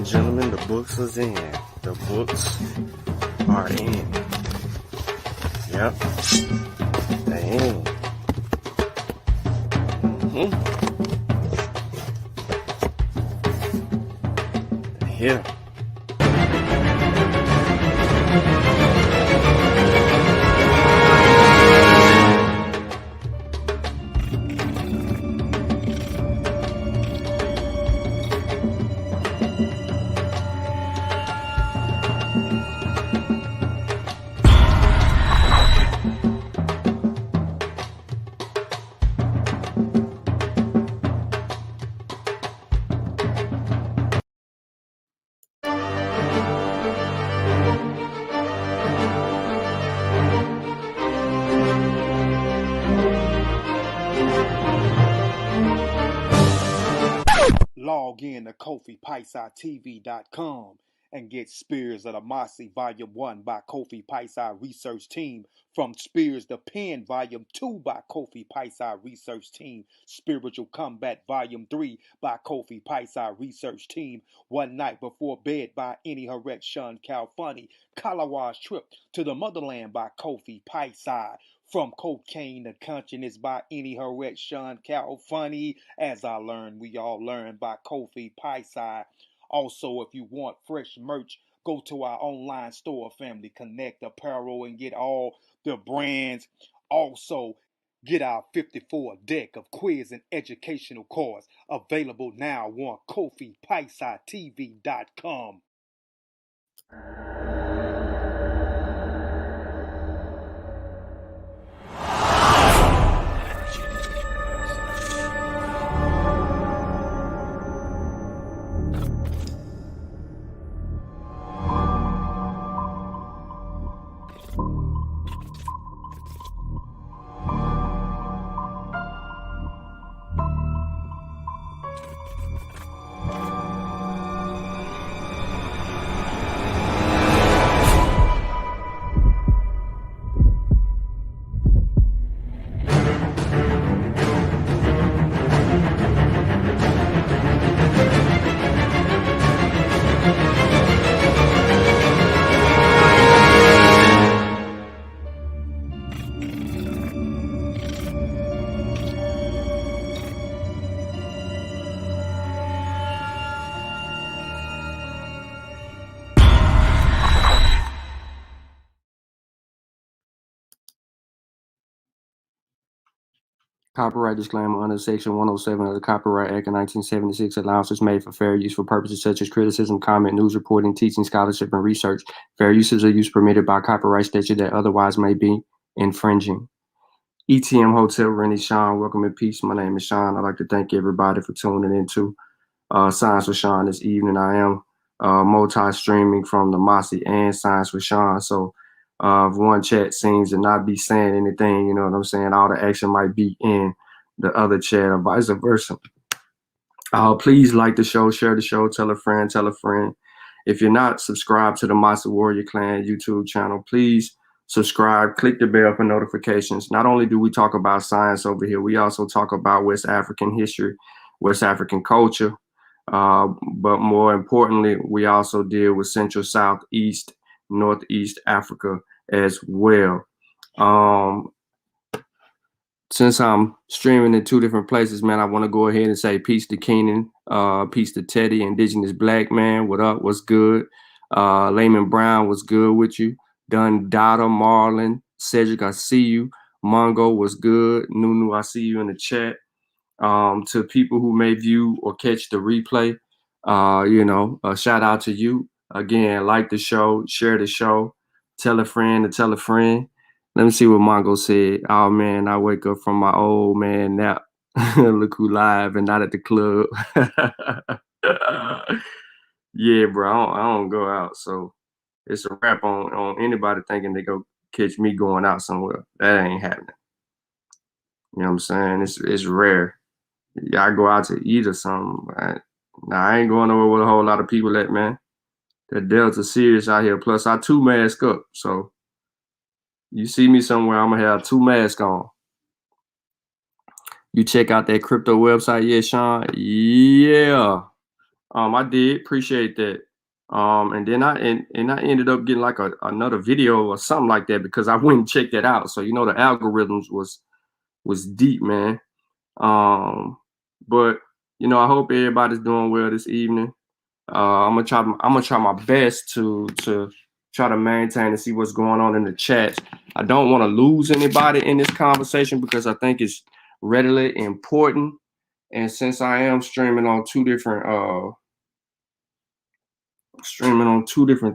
and gentlemen, the books is in. The books are in. Yep. They in. They're here. Log in to KofiPaisaTV.com and get Spears of the Mossy Volume 1 by Kofi Paisa Research Team, from Spears the Pen Volume 2 by Kofi Paisa Research Team, Spiritual Combat Volume 3 by Kofi Paisa Research Team, One Night Before Bed by Any Harek Shun Calfunny, Kalawa's Trip to the Motherland by Kofi Paisa, From Cocaine to Consciousness by Any Harek Shun Calfunny, As I Learned, We All Learn by Kofi Paisa. Also, if you want fresh merch, go to our online store, Family Connect Apparel, and get all the brands. Also, get our 54 deck of quiz and educational cards, available now on KofiPaisaTV.com. Copyright disclaimer under Section 107 of the Copyright Act of 1976. Allowances made for fair use for purposes such as criticism, comment, news reporting, teaching, scholarship, and research. Fair uses or use permitted by copyright statute that otherwise may be infringing. ETM Hotel, Rennie, Sean, welcome in peace. My name is Sean. I'd like to thank everybody for tuning into Science with Sean this evening. I am multi-streaming from the Mossy and Science with Sean. So if one chat seems to not be saying anything, you know what I'm saying, all the action might be in the other chat or vice versa. Please like the show, share the show, tell a friend, tell a friend. If you're not subscribed to the Mossy Warrior Clan YouTube channel, please subscribe, click the bell for notifications. Not only do we talk about science over here, we also talk about West African history, West African culture, but more importantly, we also deal with Central, South, East, Northeast Africa as well. Since I'm streaming in two different places, man, I want to go ahead and say peace to Keenan, peace to Teddy, Indigenous Black Man. What up? What's good? Layman Brown, what's good with you? Dun Dada, Marlon, Cedric, I see you. Mongo, what's good? Nunu, I see you in the chat. To people who may view or catch the replay, shout out to you. Again, like the show, share the show, tell a friend to tell a friend. Let me see what Mongo said. Oh, man, I wake up from my old man nap. Look who live and not at the club. Yeah, bro, I don't go out. So it's a wrap on anybody thinking they go catch me going out somewhere. That ain't happening. You know what I'm saying? It's rare. Yeah, I go out to eat or something. I ain't going nowhere with a whole lot of people at, man. The Delta serious out here. Plus, I 2 mask up. So you see me somewhere, I'm going to have 2 masks on. You check out that crypto website yet, Sean? Yeah. I did appreciate that. And then I ended up getting like another video or something like that because I went and checked that out. So you know the algorithms was deep, man. But you know I hope everybody's doing well this evening. I'm gonna try my best to try to maintain and see what's going on in the chat. I don't want to lose anybody in this conversation because I think it's readily important. And since I am streaming on two different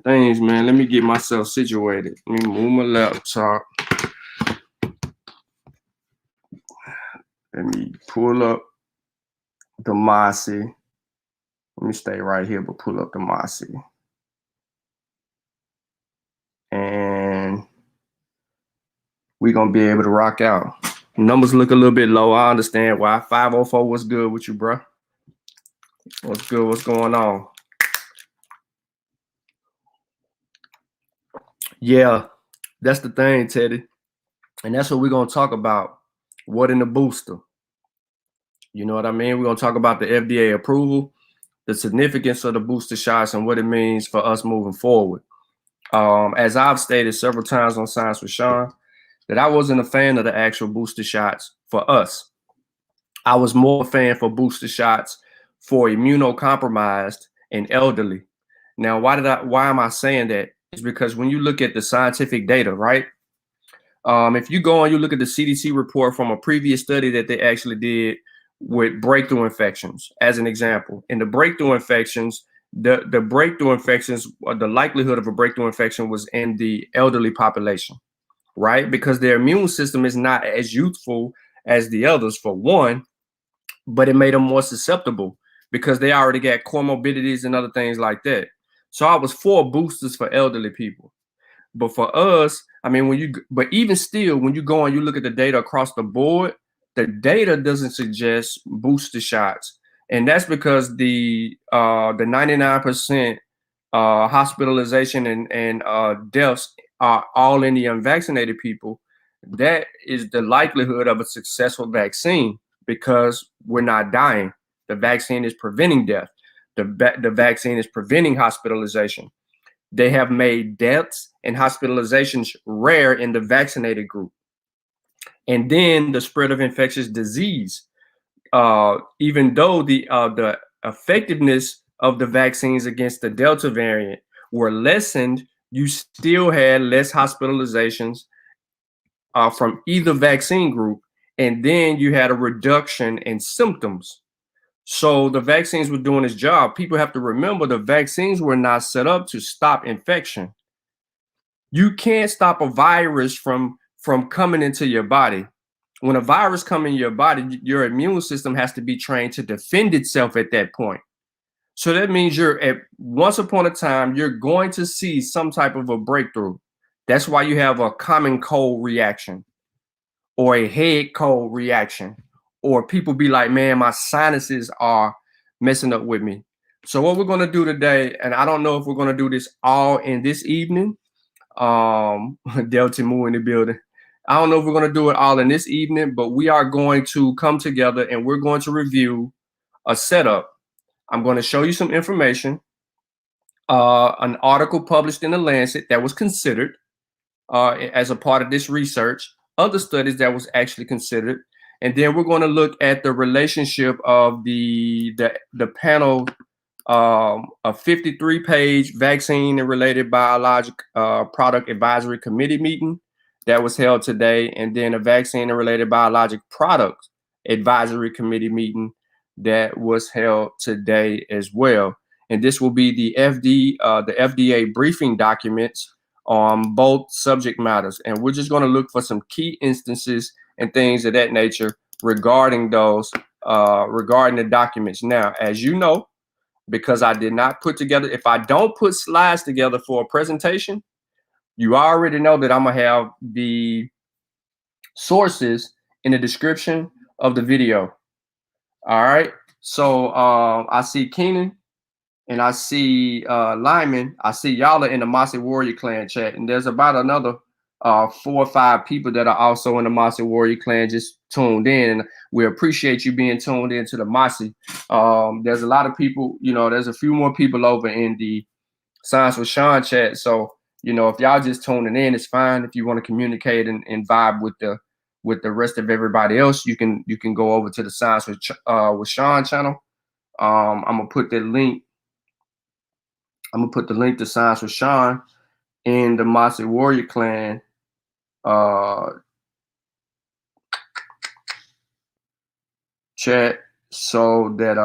things, man, let me get myself situated. Let me move my laptop. Let me pull up the Mossy. Let me stay right here, but pull up the Mossy. And we're going to be able to rock out. Numbers look a little bit low. I understand why. 504, what's good with you, bro? What's good? What's going on? Yeah, that's the thing, Teddy. And that's what we're going to talk about. What in the booster? You know what I mean? We're going to talk about the FDA approval, the significance of the booster shots, and what it means for us moving forward. As I've stated several times on Science with Sean, that I wasn't a fan of the actual booster shots for us. I was more a fan for booster shots for immunocompromised and elderly. Now, why am I saying that? It's because when you look at the scientific data, right? If you go and you look at the CDC report from a previous study that they actually did with breakthrough infections, as an example, in the breakthrough infections, the breakthrough infections, the likelihood of a breakthrough infection was in the elderly population, right? Because their immune system is not as youthful as the others, for one, but it made them more susceptible because they already got comorbidities and other things like that. So I was for boosters for elderly people. But for us, I mean, but even still, when you go and you look at the data across the board, the data doesn't suggest booster shots. And that's because the 99% hospitalization and deaths are all in the unvaccinated people. That is the likelihood of a successful vaccine because we're not dying. The vaccine is preventing death. The vaccine is preventing hospitalization. They have made deaths and hospitalizations rare in the vaccinated group. And then the spread of infectious disease, even though the effectiveness of the vaccines against the Delta variant were lessened, you still had less hospitalizations from either vaccine group. And then you had a reduction in symptoms. So the vaccines were doing its job. People have to remember the vaccines were not set up to stop infection. You can't stop a virus from coming into your body. When a virus comes in your body, your immune system has to be trained to defend itself at that point. So that means once upon a time, you're going to see some type of a breakthrough. That's why you have a common cold reaction or a head cold reaction, or people be like, man, my sinuses are messing up with me. So what we're going to do today, and I don't know if we're going to do this all in this evening, Delta Moo in the building. I don't know if we're going to do it all in this evening, but we are going to come together and we're going to review a setup. I'm going to show you some information, an article published in the Lancet that was considered as a part of this research, other studies that was actually considered, and then we're going to look at the relationship of the panel, a 53-page vaccine and related biologic product advisory committee meeting that was held today, and then a vaccine and related biologic products advisory committee meeting that was held today as well. And this will be the FDA briefing documents on both subject matters. And we're just going to look for some key instances and things of that nature regarding those, regarding the documents. Now, as you know, because I did not put together, if I don't put slides together for a presentation, you already know that I'm going to have the sources in the description of the video. All right. So I see Keenan and I see Lyman. I see y'all are in the Mossy Warrior Clan chat. And there's about another 4 or 5 people that are also in the Mossy Warrior Clan just tuned in. And we appreciate you being tuned in to the Mossy. There's a lot of people, there's a few more people over in the Science with Sean chat. So, if y'all just tuning in, it's fine. If you want to communicate and vibe with the rest of everybody else, you can go over to the Science with Sean channel. I'm gonna put the link to Science with Sean in the Mossy Warrior Clan chat, so that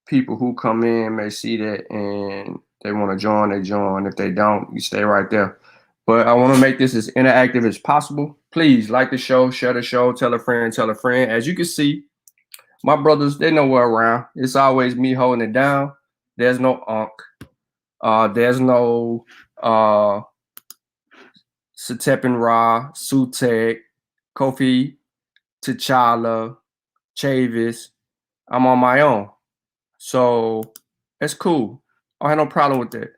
people who come in may see that and they want to join, they join. If they don't, you stay right there. But I want to make this as interactive as possible. Please like the show, share the show, tell a friend, tell a friend. As you can see, my brothers, they know we're around. It's always me holding it down. There's no Unk. There's no Satepin Ra, Sutek, Kofi, T'Challa, Chavis. I'm on my own. So that's cool. I have no problem with that.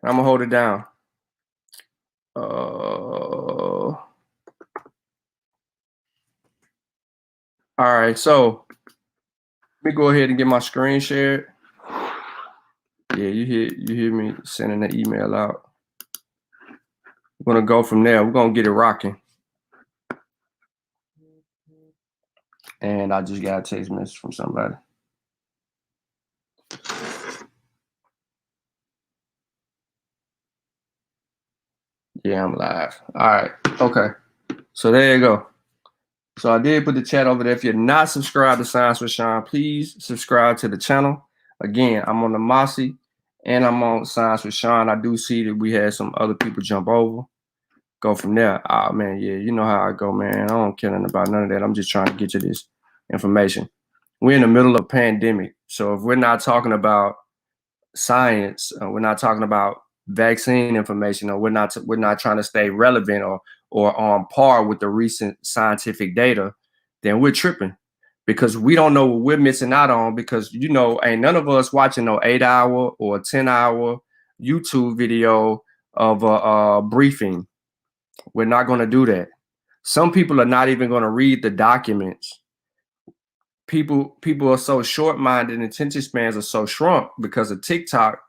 I'm gonna hold it down. All right, so let me go ahead and get my screen shared. Yeah, you hear me sending the email out. We're gonna go from there. We're gonna get it rocking. And I just got a text message from somebody. Yeah, I'm live. All right, okay. So there you go. So I did put the chat over there. If you're not subscribed to Science with Sean, please subscribe to the channel. Again, I'm on the Mossy and I'm on Science with Sean. I do see that we had some other people jump over. Go from there. Ah, man, yeah, you know how I go, man. I don't care nothing about none of that. I'm just trying to get you this information. We're in the middle of a pandemic. So if we're not talking about science, we're not talking about vaccine information, or we're not trying to stay relevant or on par with the recent scientific data, then we're tripping, because we don't know what we're missing out on, because ain't none of us watching no 8-hour or 10-hour YouTube video of a briefing. We're not going to do that. Some people are not even going to read the documents. People are so short-minded, and attention spans are so shrunk because of TikTok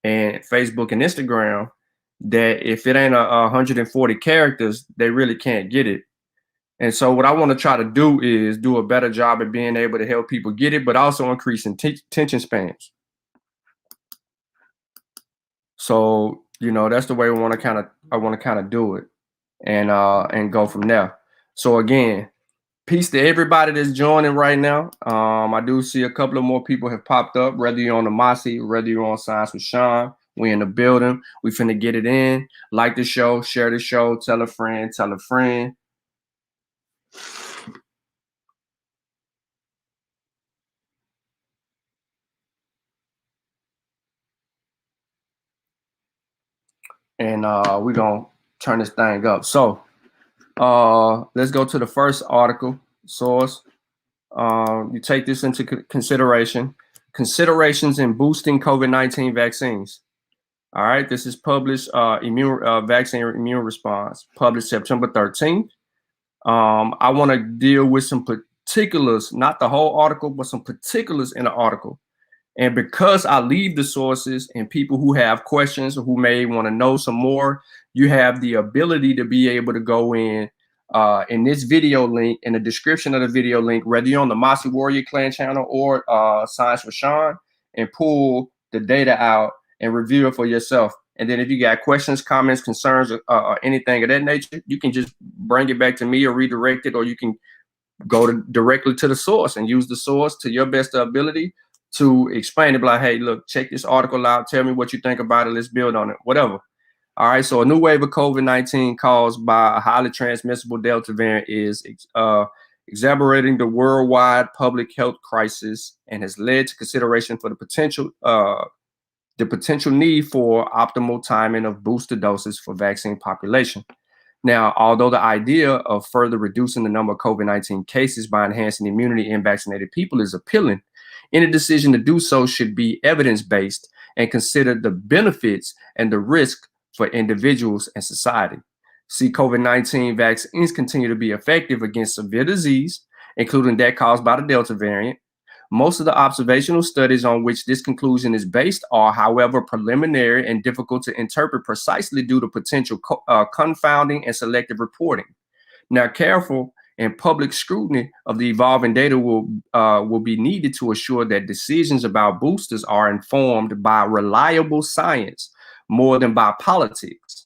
and Facebook and Instagram, that if it ain't 140 characters, they really can't get it. And so what I want to try to do is do a better job at being able to help people get it, but also increasing attention spans. So, that's the way I want to kind of do it, and go from there. So again, peace to everybody that's joining right now. I do see a couple of more people have popped up, whether you're on the Mossy, whether you're on Science with Sean. We in the building. We finna get it in. Like the show, share the show, tell a friend, tell a friend. And we're gonna turn this thing up. So let's go to the first article source. You take this into consideration. Considerations in boosting COVID-19 vaccines. All right, this is published vaccine immune response, published September 13th. I want to deal with some particulars, not the whole article, but some particulars in the article. And because I leave the sources and people who have questions or who may want to know some more, you have the ability to be able to go in this video link, in the description of the video link, whether you're on the Mossy Warrior Clan channel or Science with Sean, and pull the data out and review it for yourself. And then if you got questions, comments, concerns, or anything of that nature, you can just bring it back to me or redirect it, or you can go directly to the source and use the source to your best ability to explain it. Like, hey, look, check this article out. Tell me what you think about it. Let's build on it, whatever. All right, so a new wave of COVID-19 caused by a highly transmissible Delta variant is exacerbating the worldwide public health crisis and has led to consideration for the potential need for optimal timing of booster doses for vaccine population. Now, although the idea of further reducing the number of COVID-19 cases by enhancing immunity in vaccinated people is appealing, any decision to do so should be evidence-based and consider the benefits and the risk for individuals and society. See, COVID-19 vaccines continue to be effective against severe disease, including that caused by the Delta variant. Most of the observational studies on which this conclusion is based are, however, preliminary and difficult to interpret precisely due to potential confounding and selective reporting. Now, careful and public scrutiny of the evolving data will be needed to assure that decisions about boosters are informed by reliable science more than by politics.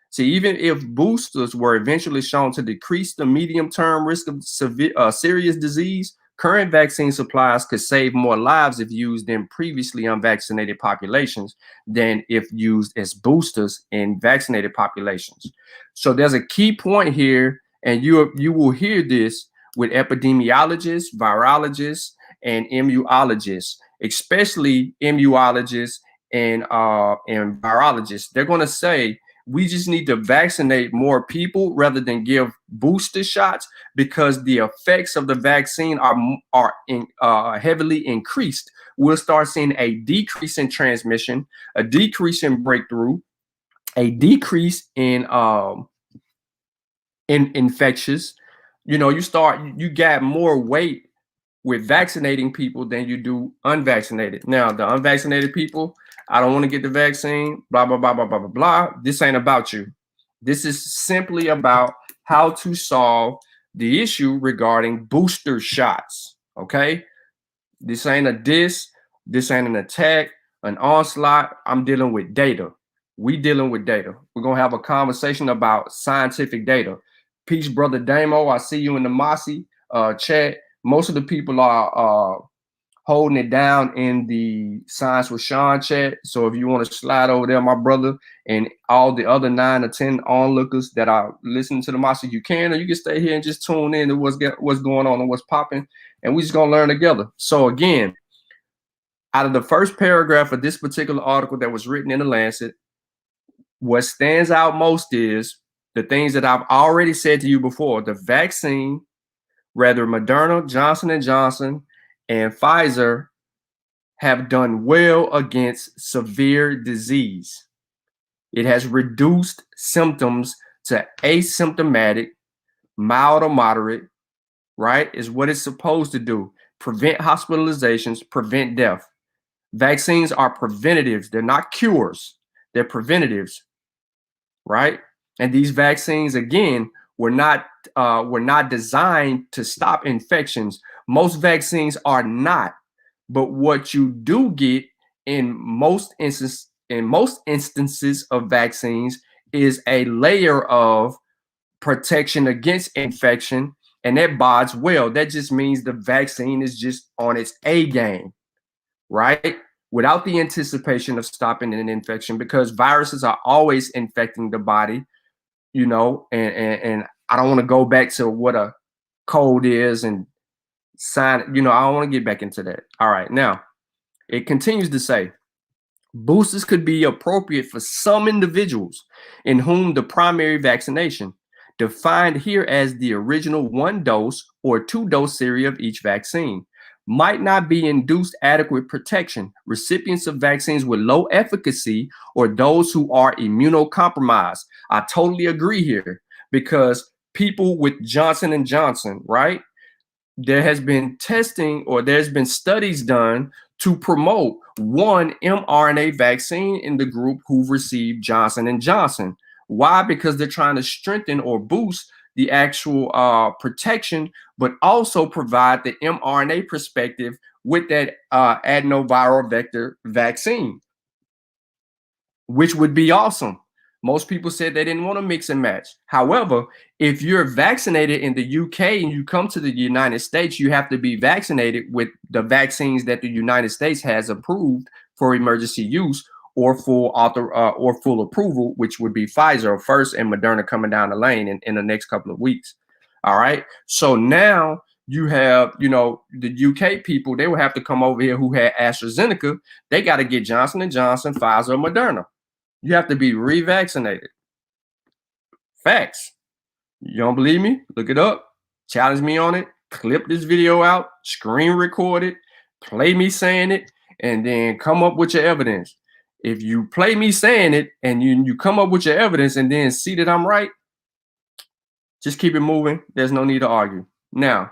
See, even if boosters were eventually shown to decrease the medium-term risk of serious disease, current vaccine supplies could save more lives if used in previously unvaccinated populations than if used as boosters in vaccinated populations. So there's a key point here, and you will hear this with epidemiologists, virologists, and immunologists, especially immunologists and virologists. They're going to say, we just need to vaccinate more people rather than give booster shots because the effects of the vaccine are heavily increased. We'll start seeing a decrease in transmission, a decrease in breakthrough, a decrease in infectious. You know, you got more weight with vaccinating people than you do unvaccinated. Now, the unvaccinated people, I don't want to get the vaccine, blah, blah, blah, blah, blah, blah, blah. This ain't about you. This is simply about how to solve the issue regarding booster shots, okay? This ain't a diss. This ain't an attack, an onslaught. I'm dealing with data. We dealing with data. We're going to have a conversation about scientific data. Peace, Brother Damo. I see you in the Mossy chat. Most of the people are holding it down in the Science with Sean chat. So if you want to slide over there, my brother, and all the other 9 or 10 onlookers that are listening to the Mossy, you can, or you can stay here and just tune in to what's going on and what's popping, and we just gonna learn together. So again, out of the first paragraph of this particular article that was written in the Lancet, what stands out most is the things that I've already said to you before. The vaccine, whether Moderna, Johnson & Johnson, and Pfizer, have done well against severe disease. It has reduced symptoms to asymptomatic, mild or moderate, right? Is what it's supposed to do. Prevent hospitalizations, prevent death. Vaccines are preventatives. They're not cures. They're preventatives, right? And these vaccines, again, were not designed to stop infections. Most vaccines are not. But what you do get in most instances of vaccines is a layer of protection against infection, and that bodes well. That just means the vaccine is just on its A game, right? Without the anticipation of stopping an infection, because viruses are always infecting the body, you know, and I don't want to go back to what a cold is and sign, you know, I don't want to get back into that. All right, now it continues to say, boosters could be appropriate for some individuals in whom the primary vaccination, defined here as the original 1-dose or 2-dose series of each vaccine, might not be induced adequate protection. Recipients of vaccines with low efficacy or those who are immunocompromised. I totally agree here, because people with Johnson & Johnson, right? There has been testing, or there's been studies done to promote one mRNA vaccine in the group who've received Johnson & Johnson. Why? Because they're trying to strengthen or boost the actual protection, but also provide the mRNA perspective with that adenoviral vector vaccine, which would be awesome. Most people said they didn't want to mix and match. However, if you're vaccinated in the UK and you come to the United States, you have to be vaccinated with the vaccines that the United States has approved for emergency use or full approval, which would be Pfizer first and Moderna coming down the lane in the next couple of weeks. All right. So now you have, you know, the UK people, they will have to come over here who had AstraZeneca. They got to get Johnson & Johnson, Pfizer, or Moderna. You have to be revaccinated. Facts. You don't believe me? Look it up. Challenge me on it. Clip this video out. Screen record it. Play me saying it. and then come up with your evidence. If you play me saying it and you come up with your evidence and then see that I'm right, just keep it moving. There's no need to argue. Now,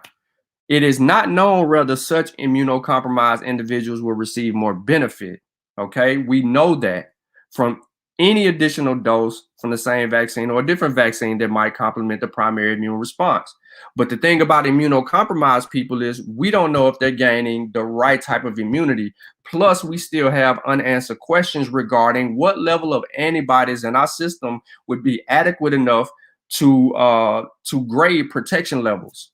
it is not known whether such immunocompromised individuals will receive more benefit. Okay, we know that from any additional dose from the same vaccine or a different vaccine that might complement the primary immune response. But the thing about immunocompromised people is we don't know if they're gaining the right type of immunity. Plus, we still have unanswered questions regarding what level of antibodies in our system would be adequate enough to grade protection levels.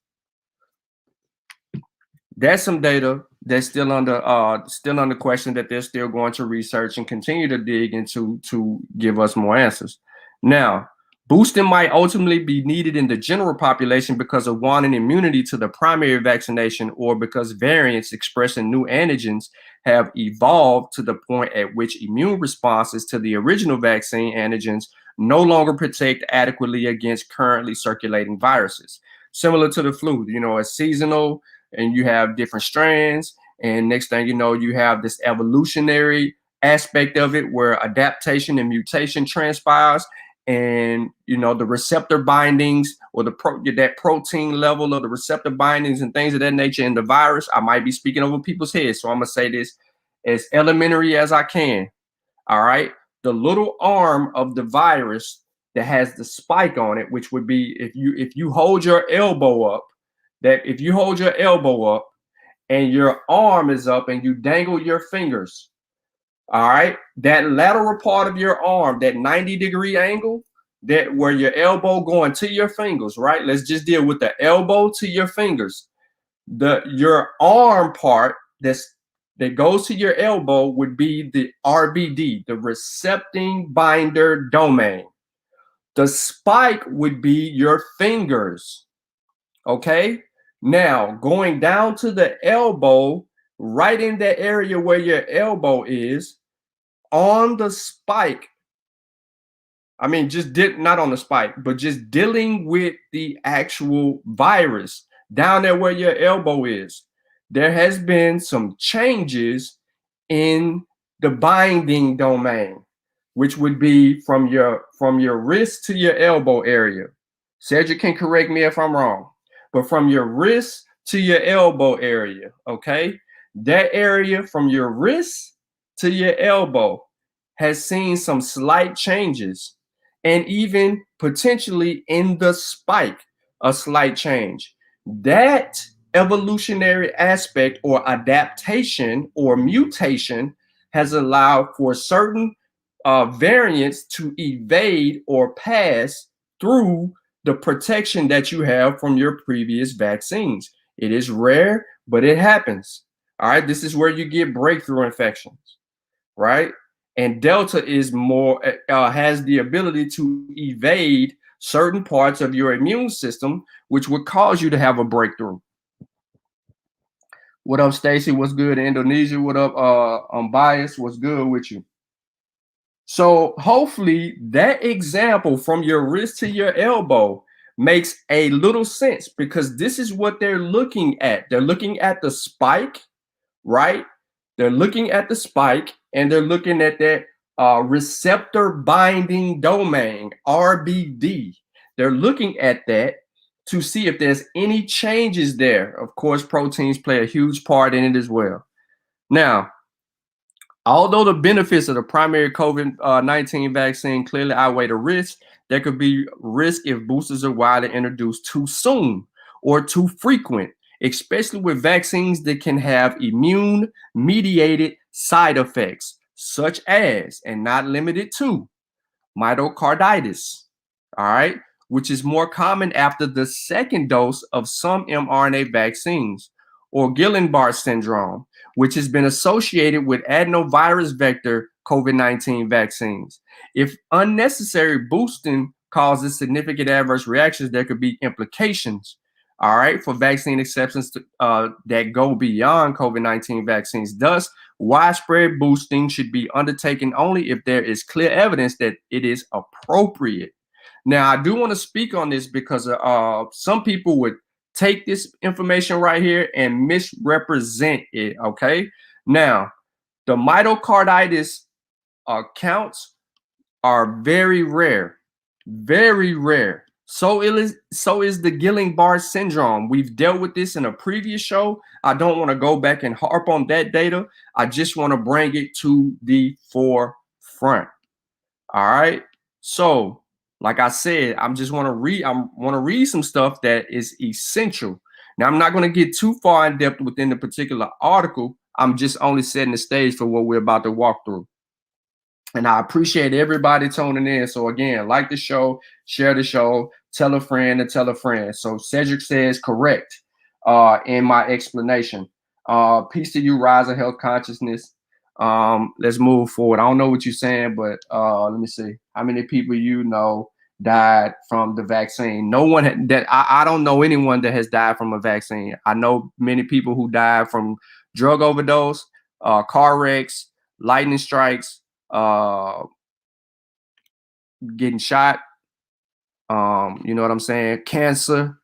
That's some data that's still under question that they're still going to research and continue to dig into to give us more answers. Now, boosting might ultimately be needed in the general population because of wanting immunity to the primary vaccination or because variants expressing new antigens have evolved to the point at which immune responses to the original vaccine antigens no longer protect adequately against currently circulating viruses. Similar to the flu, it's seasonal, and you have different strands, and next thing you know, you have this evolutionary aspect of it where adaptation and mutation transpires, and the receptor bindings or that protein level of the receptor bindings and things of that nature in the virus. I might be speaking over people's heads, so I'm gonna say this as elementary as I can. All right, the little arm of the virus that has the spike on it, which would be if you hold your elbow up, that if you hold your elbow up and your arm is up and you dangle your fingers, all right, that lateral part of your arm, that 90-degree angle, that where your elbow going to your fingers, right? Let's just deal with the elbow to your fingers. Your arm part that goes to your elbow would be the RBD, the recepting binder domain. The spike would be your fingers. Okay. Now, going down to the elbow, right in that area where your elbow is, on the spike, not on the spike, but just dealing with the actual virus down there where your elbow is, there has been some changes in the binding domain, which would be from your wrist to your elbow area. Cedric can correct me if I'm wrong, but from your wrist to your elbow area, okay? That area from your wrist to your elbow has seen some slight changes, and even potentially in the spike, a slight change. That evolutionary aspect or adaptation or mutation has allowed for certain variants to evade or pass through the protection that you have from your previous vaccines. It is rare, but it happens. All right, this is where you get breakthrough infections, right? And Delta is more has the ability to evade certain parts of your immune system, which would cause you to have a breakthrough. What up, Stacy? What's good, Indonesia? What up, Unbiased? What's good with you? So hopefully that example from your wrist to your elbow makes a little sense, because this is what they're looking at. They're looking at the spike, right? They're looking at the spike, and they're looking at that receptor binding domain, RBD. They're looking at that to see if there's any changes there. Of course, proteins play a huge part in it as well. Now, although the benefits of the primary COVID-19 vaccine clearly outweigh the risk, there could be risk if boosters are widely introduced too soon or too frequent, especially with vaccines that can have immune-mediated side effects, such as, and not limited to, myocarditis, all right, which is more common after the second dose of some mRNA vaccines, or Guillain-Barré syndrome, which has been associated with adenovirus vector COVID-19 vaccines. If unnecessary boosting causes significant adverse reactions, there could be implications, all right, for vaccine acceptance that go beyond COVID-19 vaccines. Thus, widespread boosting should be undertaken only if there is clear evidence that it is appropriate. Now, I do want to speak on this because some people would take this information right here and misrepresent it, okay? Now, The myocarditis counts are very rare, very rare. So is the Guillain-Barré syndrome. We've dealt with this in a previous show. I don't want to go back and harp on that data. I just want to bring it to the forefront. All right. So, like I said, I want to read some stuff that is essential. Now, I'm not going to get too far in depth within the particular article. I'm just only setting the stage for what we're about to walk through. And I appreciate everybody tuning in. So again, like the show, share the show, tell a friend and tell a friend. So Cedric says correct in my explanation. Peace to you, Rise of Health Consciousness. Let's move forward. I don't know what you're saying, but let me see. How many people you know died from the vaccine? No one I don't know anyone that has died from a vaccine. I know many people who died from drug overdose, car wrecks, lightning strikes, getting shot, you know what I'm saying, cancer,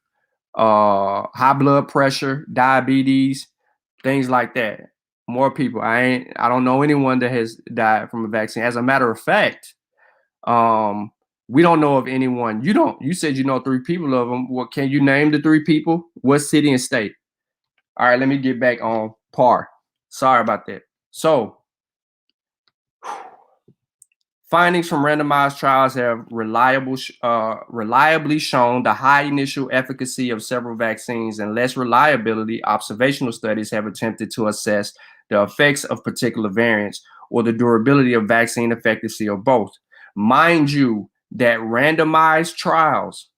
high blood pressure, diabetes, things like that. More people. I don't know anyone that has died from a vaccine. As a matter of fact, we don't know of anyone. You said you know 3 people of them. What can you name the 3 people? What city and state? All right, let me get back on par. Sorry about that. So findings from randomized trials have reliably shown the high initial efficacy of several vaccines and less reliability. Observational studies have attempted to assess the effects of particular variants or the durability of vaccine efficacy or both. Mind you, that randomized trials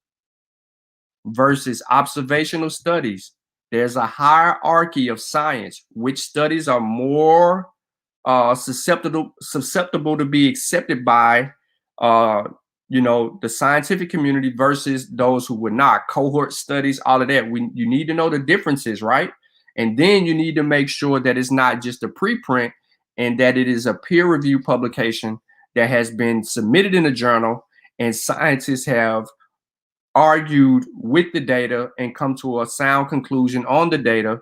versus observational studies, there's a hierarchy of science. Which studies are more susceptible to be accepted by the scientific community versus those who would not. Cohort studies, all of that. You need to know the differences, right? And then you need to make sure that it's not just a preprint and that it is a peer-reviewed publication that has been submitted in a journal and scientists have argued with the data and come to a sound conclusion on the data.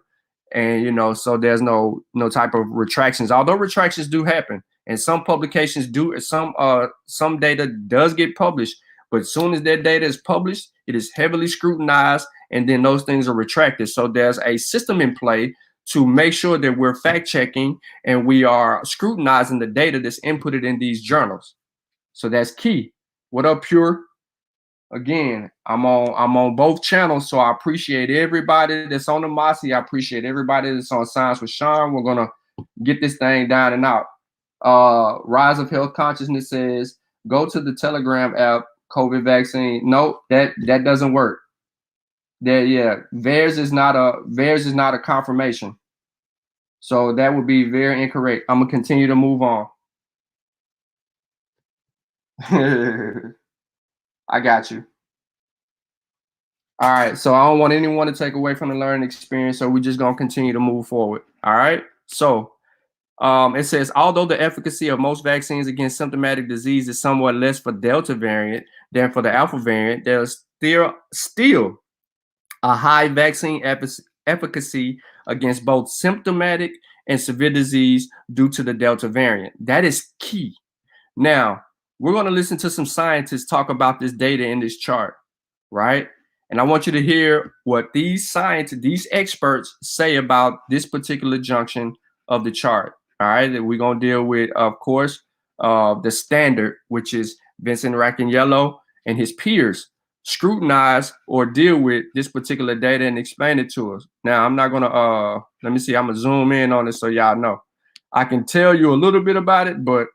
And so there's no type of retractions, although retractions do happen, and some publications do, some data does get published, but as soon as that data is published, it is heavily scrutinized, and then those things are retracted. So there's a system in play to make sure that we're fact checking and we are scrutinizing the data that's inputted in these journals. So that's key. What up, Pure? Again, I'm on both channels, so I appreciate everybody that's on the Mossy. I appreciate everybody that's on Science with Sean. We're gonna get this thing down and out. Rise of Health Consciousness says go to the Telegram app, COVID vaccine. No, that doesn't work. VAERS is not a confirmation. So that would be very incorrect. I'm gonna continue to move on. I got you. All right, so I don't want anyone to take away from the learning experience, so we're just gonna continue to move forward. All right, so it says, although the efficacy of most vaccines against symptomatic disease is somewhat less for Delta variant than for the Alpha variant, there's still a high vaccine efficacy against both symptomatic and severe disease due to the Delta variant. That is key. Now, we're going to listen to some scientists talk about this data in this chart, right? And I want you to hear what these experts say about this particular junction of the chart. All right, that we're going to deal with, of course, the standard, which is Vincent Racaniello and his peers scrutinize or deal with this particular data and explain it to us. Now, I'm not going to, let me see, I'm going to zoom in on it so y'all know. I can tell you a little bit about it, but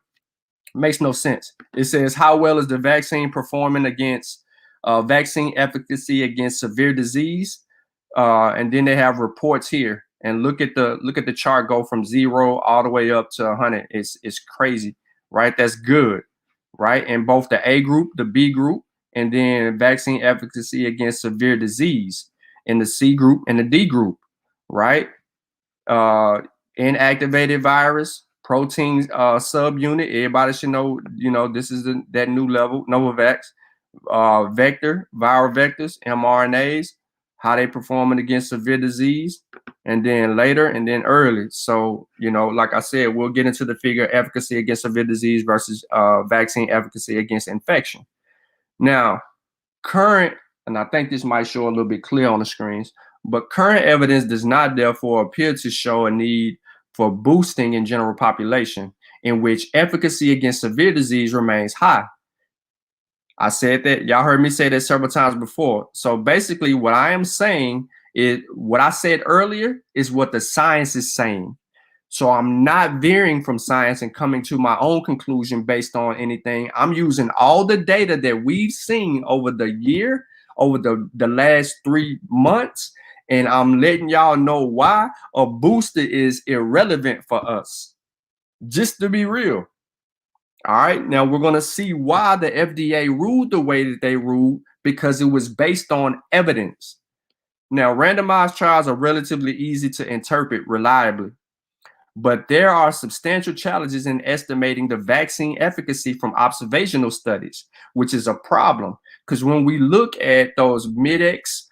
makes no sense. It says, how well is the vaccine performing against vaccine efficacy against severe disease? And then they have reports here. And look at the chart go from 0 all the way up to 100. It's crazy, right? That's good, right? In both the A group, the B group, and then vaccine efficacy against severe disease in the C group and the D group, right? Inactivated virus, protein subunit. Everybody should know, this is that new level, Novavax, vector, viral vectors, mRNAs, how they performing against severe disease, and then later, and then early. So, you know, like I said, we'll get into the figure efficacy against severe disease versus vaccine efficacy against infection. Now, current, and I think this might show a little bit clear on the screens, but current evidence does not therefore appear to show a need for boosting in general population in which efficacy against severe disease remains high. I said that, y'all heard me say that several times before. So basically what I am saying is what I said earlier is what the science is saying. So I'm not veering from science and coming to my own conclusion based on anything. I'm using all the data that we've seen over the year, over the last 3 months, and I'm letting y'all know why a booster is irrelevant for us. Just to be real. All right, now we're going to see why the FDA ruled the way that they ruled, because it was based on evidence. Now, randomized trials are relatively easy to interpret reliably, but there are substantial challenges in estimating the vaccine efficacy from observational studies, which is a problem, because when we look at those MIDEX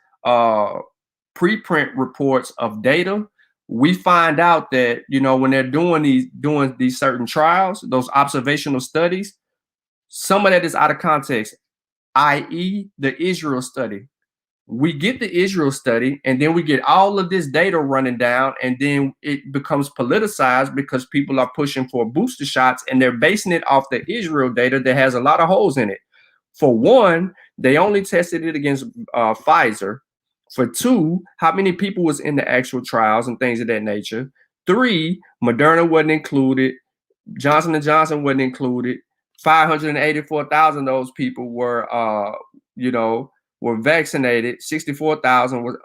preprint reports of data, we find out that, you know, when they're doing these certain trials, those observational studies, some of that is out of context, i.e. the Israel study. We get the Israel study, and then we get all of this data running down, and then it becomes politicized because people are pushing for booster shots, and they're basing it off the Israel data that has a lot of holes in it. For one, they only tested it against Pfizer. For two, how many people was in the actual trials and things of that nature. Three, Moderna wasn't included. Johnson & Johnson wasn't included. 584,000 of those people were, were vaccinated. 64,000 was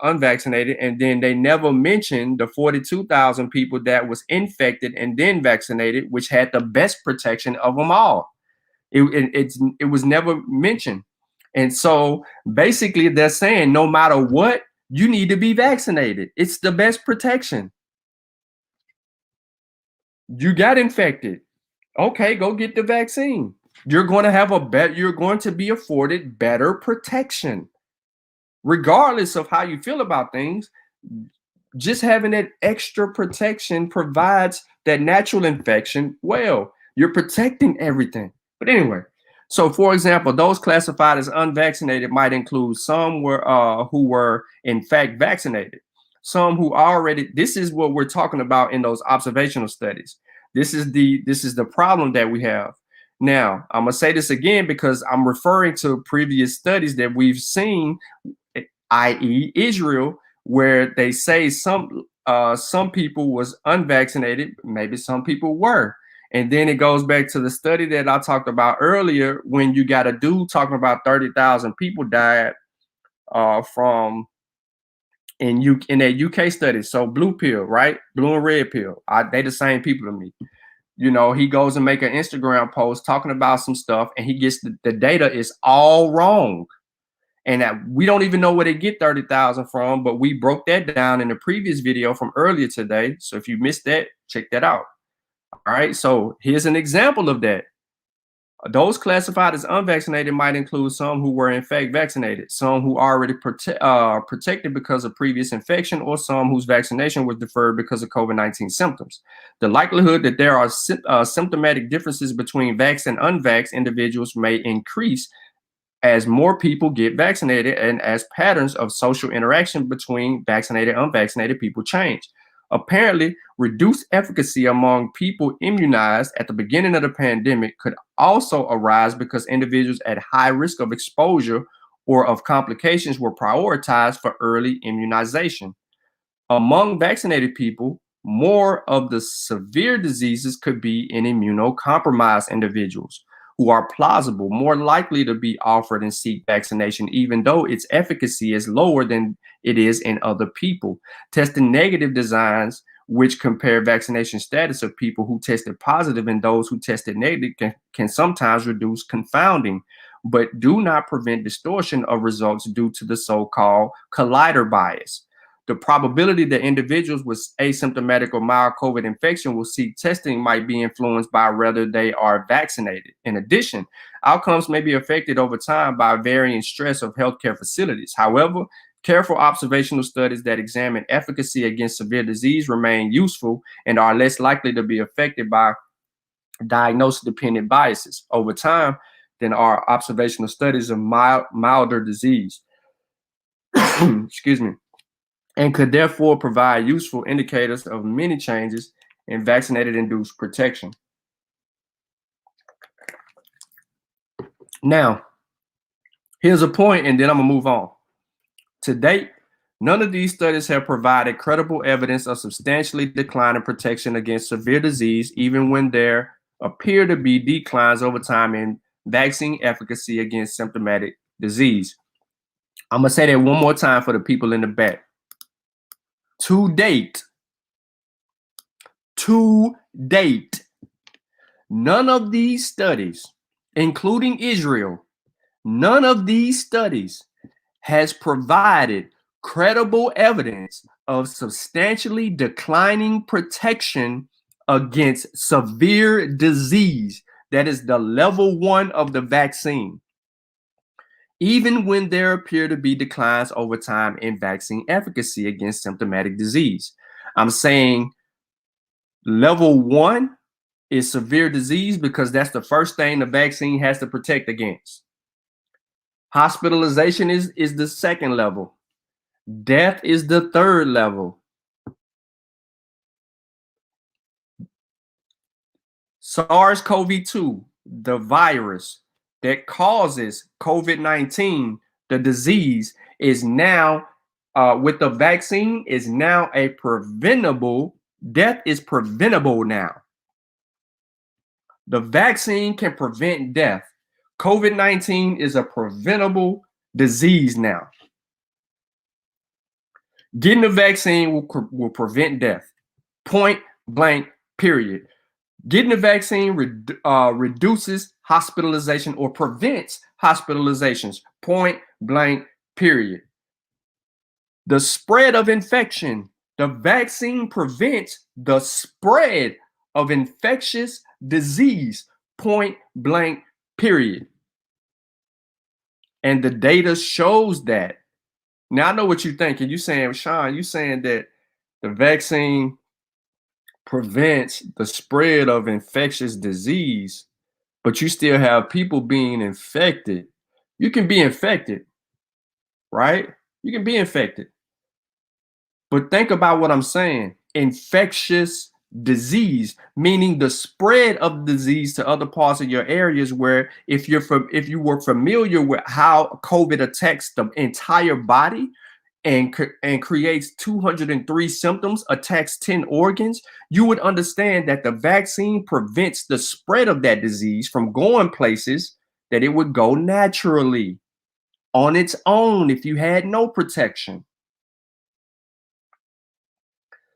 unvaccinated. And then they never mentioned the 42,000 people that was infected and then vaccinated, which had the best protection of them all. It was never mentioned. And so basically they're saying no matter what, you need to be vaccinated. It's the best protection. You got infected. Okay, go get the vaccine. You're going to have you're going to be afforded better protection. Regardless of how you feel about things, just having that extra protection provides that natural infection. Well, you're protecting everything. But anyway, so for example, those classified as unvaccinated might include some who were in fact vaccinated, some who already, this is what we're talking about in those observational studies. This is the problem that we have. Now, I'm gonna say this again because I'm referring to previous studies that we've seen, i.e. Israel, where they say some people was unvaccinated, maybe some people were. And then it goes back to the study that I talked about earlier, when you got a dude talking about 30,000 people died from in that UK study. So blue pill, right? Blue and red pill. They the same people to me. You know, he goes and make an Instagram post talking about some stuff, and he gets the data is all wrong. And that we don't even know where they get 30,000 from, but we broke that down in the previous video from earlier today. So if you missed that, check that out. All right, so here's an example of that. Those classified as unvaccinated might include some who were in fact vaccinated, some who already protected because of previous infection, or some whose vaccination was deferred because of COVID-19 symptoms. The likelihood that there are symptomatic differences between vaxxed and unvaxxed individuals may increase as more people get vaccinated and as patterns of social interaction between vaccinated and unvaccinated people change. Apparently, reduced efficacy among people immunized at the beginning of the pandemic could also arise because individuals at high risk of exposure or of complications were prioritized for early immunization. Among vaccinated people, more of the severe diseases could be in immunocompromised individuals who are plausible, more likely to be offered and seek vaccination, even though its efficacy is lower than it is in other people. Testing negative designs, which compare vaccination status of people who tested positive and those who tested negative, can sometimes reduce confounding, but do not prevent distortion of results due to the so-called collider bias. The probability that individuals with asymptomatic or mild COVID infection will seek testing might be influenced by whether they are vaccinated. In addition, outcomes may be affected over time by varying stress of healthcare facilities. However, Careful observational studies that examine efficacy against severe disease remain useful and are less likely to be affected by diagnosis-dependent biases over time than are observational studies of milder disease. Excuse me. And could therefore provide useful indicators of many changes in vaccinated-induced protection. Now, here's a point, and then I'm gonna move on. To date, none of these studies have provided credible evidence of substantially declining protection against severe disease, even when there appear to be declines over time in vaccine efficacy against symptomatic disease. I'm gonna say that one more time for the people in the back. To date, none of these studies, including Israel, none of these studies has provided credible evidence of substantially declining protection against severe disease. That is the level 1 of the vaccine, even when there appear to be declines over time in vaccine efficacy against symptomatic disease. I'm saying level 1 is severe disease because that's the first thing the vaccine has to protect against. Hospitalization is the second level. Death is the third level. SARS-CoV-2, the virus that causes COVID-19, the disease, is now, with the vaccine, is now a preventable, death is preventable now. The vaccine can prevent death. COVID-19 is a preventable disease now. Getting the vaccine will prevent death. Point blank, period. Getting the vaccine reduces hospitalization or prevents hospitalizations. Point blank, period. The spread of infection. The vaccine prevents the spread of infectious disease. Point blank, period. And the data shows that. Now, I know what you're thinking. You're saying, Sean, you're saying that the vaccine prevents the spread of infectious disease, but you still have people being infected. You can be infected, right? You can be infected. But think about what I'm saying. Infectious disease, meaning the spread of disease to other parts of your areas, where if you were familiar with how COVID attacks the entire body and creates 203 symptoms, attacks 10 organs, you would understand that the vaccine prevents the spread of that disease from going places that it would go naturally on its own if you had no protection.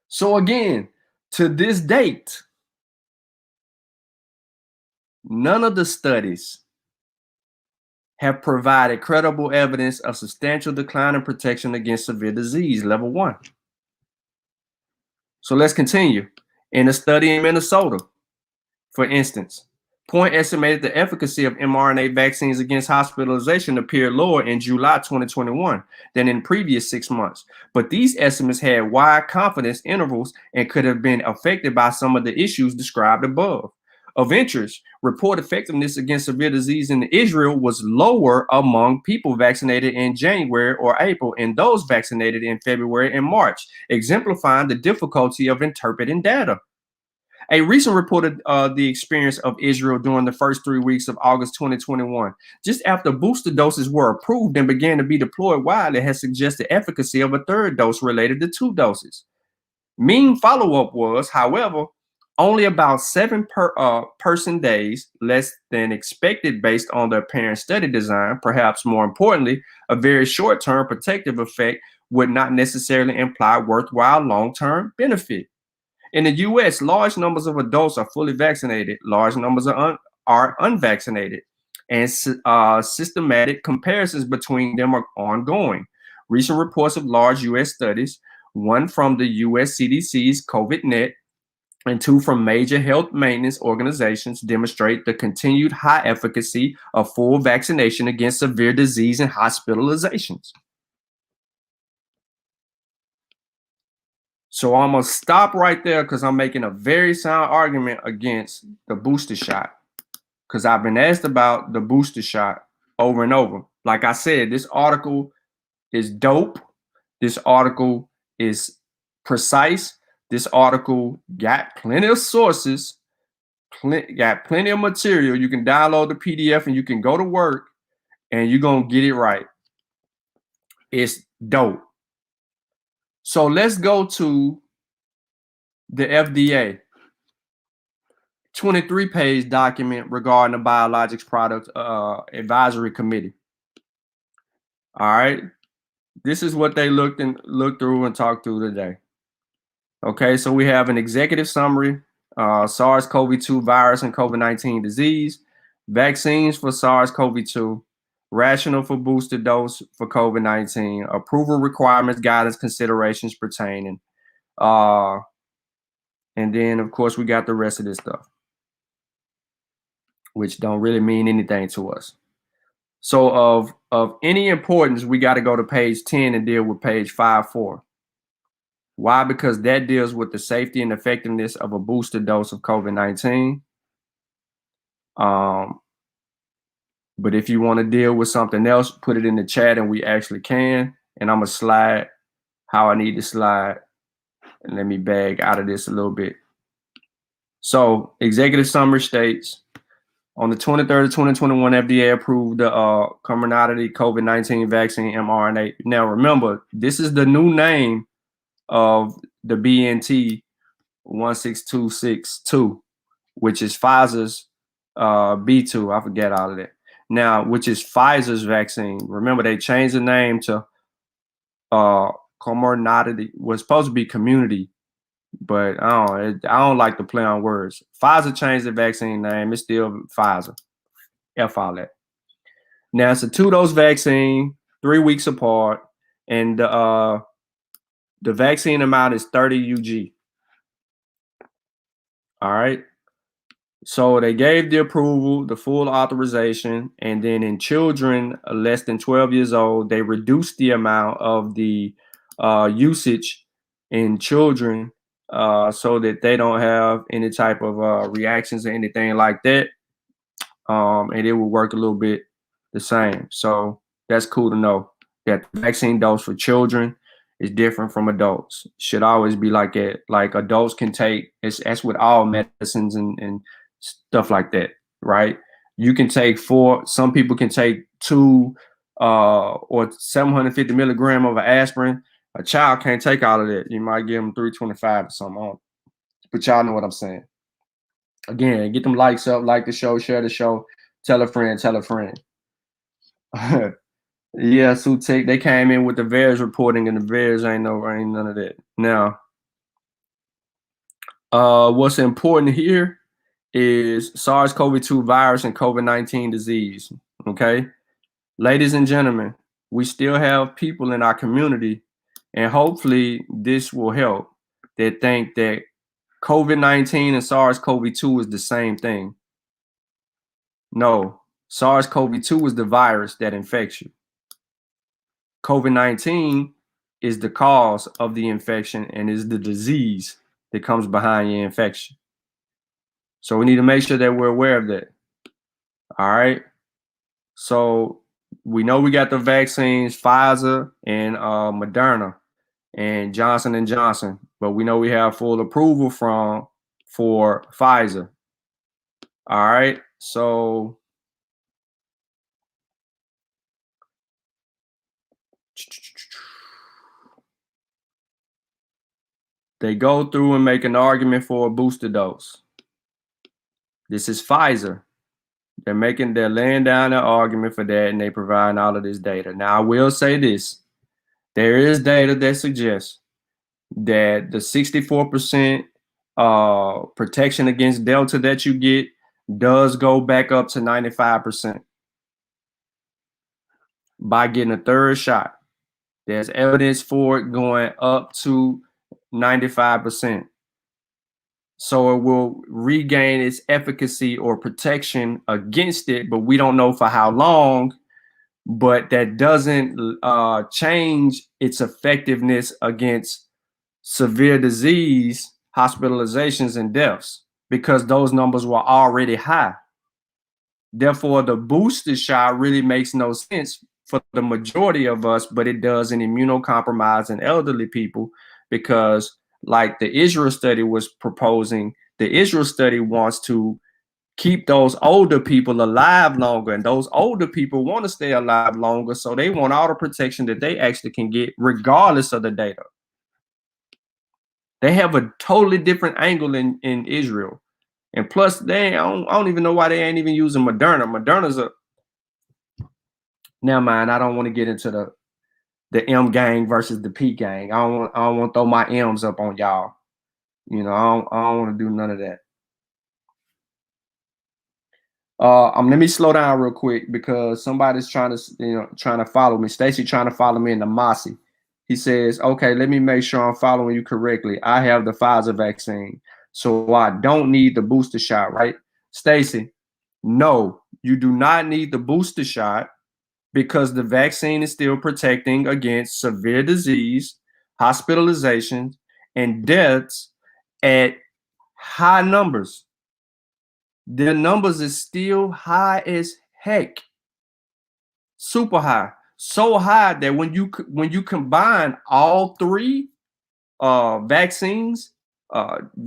So again, to this date, none of the studies have provided credible evidence of substantial decline in protection against severe disease, level 1. So let's continue. In a study in Minnesota, for instance, Point estimated the efficacy of mRNA vaccines against hospitalization appeared lower in July 2021 than in previous 6 months. But these estimates had wide confidence intervals and could have been affected by some of the issues described above. Of interest, report effectiveness against severe disease in Israel was lower among people vaccinated in January or April and those vaccinated in February and March, exemplifying the difficulty of interpreting data. A recent reported the experience of Israel during the first 3 weeks of August 2021, just after booster doses were approved and began to be deployed widely, has suggested efficacy of a third dose related to 2 doses. Mean follow-up was, however, only about 7 person days, less than expected based on the apparent study design. Perhaps more importantly, a very short-term protective effect would not necessarily imply worthwhile long-term benefit. In the U.S., large numbers of adults are fully vaccinated. Large numbers are unvaccinated, and systematic comparisons between them are ongoing. Recent reports of large U.S. studies, one from the U.S. CDC's COVID-Net and 2 from major health maintenance organizations, demonstrate the continued high efficacy of full vaccination against severe disease and hospitalizations. So I'm going to stop right there because I'm making a very sound argument against the booster shot, because I've been asked about the booster shot over and over. Like I said, this article is dope. This article is precise. This article got plenty of sources, got plenty of material. You can download the PDF and you can go to work and you're going to get it right. It's dope. So let's go to the FDA 23-page document regarding the Biologics Product Advisory Committee. All right. This is what they looked through and talked through today. Okay, so we have an executive summary, SARS-CoV-2 virus and COVID-19 disease, vaccines for SARS-CoV-2, rationale for booster dose for COVID-19, approval requirements, guidance, considerations pertaining. And then, of course, we got the rest of this stuff, which don't really mean anything to us. So of any importance, we got to go to page 10 and deal with page 5.4. Why? Because that deals with the safety and effectiveness of a booster dose of COVID-19. But if you want to deal with something else, put it in the chat and we actually can. And I'm going to slide how I need to slide. And let me bag out of this a little bit. So executive summary states, on the 23rd of 2021, FDA approved the Comirnaty COVID-19 vaccine mRNA. Now, remember, this is the new name of the BNT 16262, which is Pfizer's B2. I forget all of that. Now, which is Pfizer's vaccine. Remember, they changed the name to Comirnaty. Was supposed to be Community, but I don't like to play on words. Pfizer changed the vaccine name. It's still Pfizer. F all that. Now, it's a 2-dose vaccine, 3 weeks apart, and the vaccine amount is 30 UG. All right. So they gave the approval, the full authorization, and then in children less than 12 years old, they reduced the amount of the usage in children so that they don't have any type of reactions or anything like that. And it will work a little bit the same. So that's cool to know that the vaccine dose for children is different from adults. Should always be like that. Like adults can take, that's with all medicines and stuff like that, right? You can take 4, some people can take 2 or 750 milligram of aspirin. A child can't take all of that. You might give them 325 or something. But y'all know what I'm saying. Again, get them likes up, like the show, share the show, tell a friend, tell a friend. Yeah, so they came in with the VAERS reporting, and the VAERS ain't none of that. Now, what's important here is SARS-CoV-2 virus and COVID-19 disease. Okay, ladies and gentlemen, we still have people in our community, and hopefully this will help, that think that COVID-19 and SARS-CoV-2 is the same thing. No, SARS-CoV-2 is the virus that infects you. COVID-19 is the cause of the infection and is the disease that comes behind your infection. So we need to make sure that we're aware of that. All right. So we know we got the vaccines, Pfizer and Moderna and Johnson & Johnson, but we know we have full approval for Pfizer. All right. So they go through and make an argument for a booster dose. This is Pfizer. They're laying down an argument for that, and they provide all of this data. Now, I will say this. There is data that suggests that the 64% protection against Delta that you get does go back up to 95% by getting a third shot. There's evidence for it going up to 95%. So it will regain its efficacy or protection against it, but we don't know for how long. But that doesn't change its effectiveness against severe disease, hospitalizations, and deaths because those numbers were already high. Therefore, the booster shot really makes no sense for the majority of us, but it does in immunocompromised and elderly people because, like the Israel study was proposing, the Israel study wants to keep those older people alive longer, and those older people want to stay alive longer, so they want all the protection that they actually can get regardless of the data. They have a totally different angle in Israel. And plus, I don't even know why they ain't even using Moderna. Moderna's a, never mind. I don't want to get into the M gang versus the P gang. I don't want to throw my M's up on y'all. You know, I don't want to do none of that. Let me slow down real quick because somebody's trying to follow me. Stacy trying to follow me in the Mossy. He says, okay, let me make sure I'm following you correctly. I have the Pfizer vaccine, so I don't need the booster shot, right? Stacy, no, you do not need the booster shot because the vaccine is still protecting against severe disease, hospitalizations, and deaths at high numbers. The numbers is still high as heck, super high, so high that when you combine all three vaccines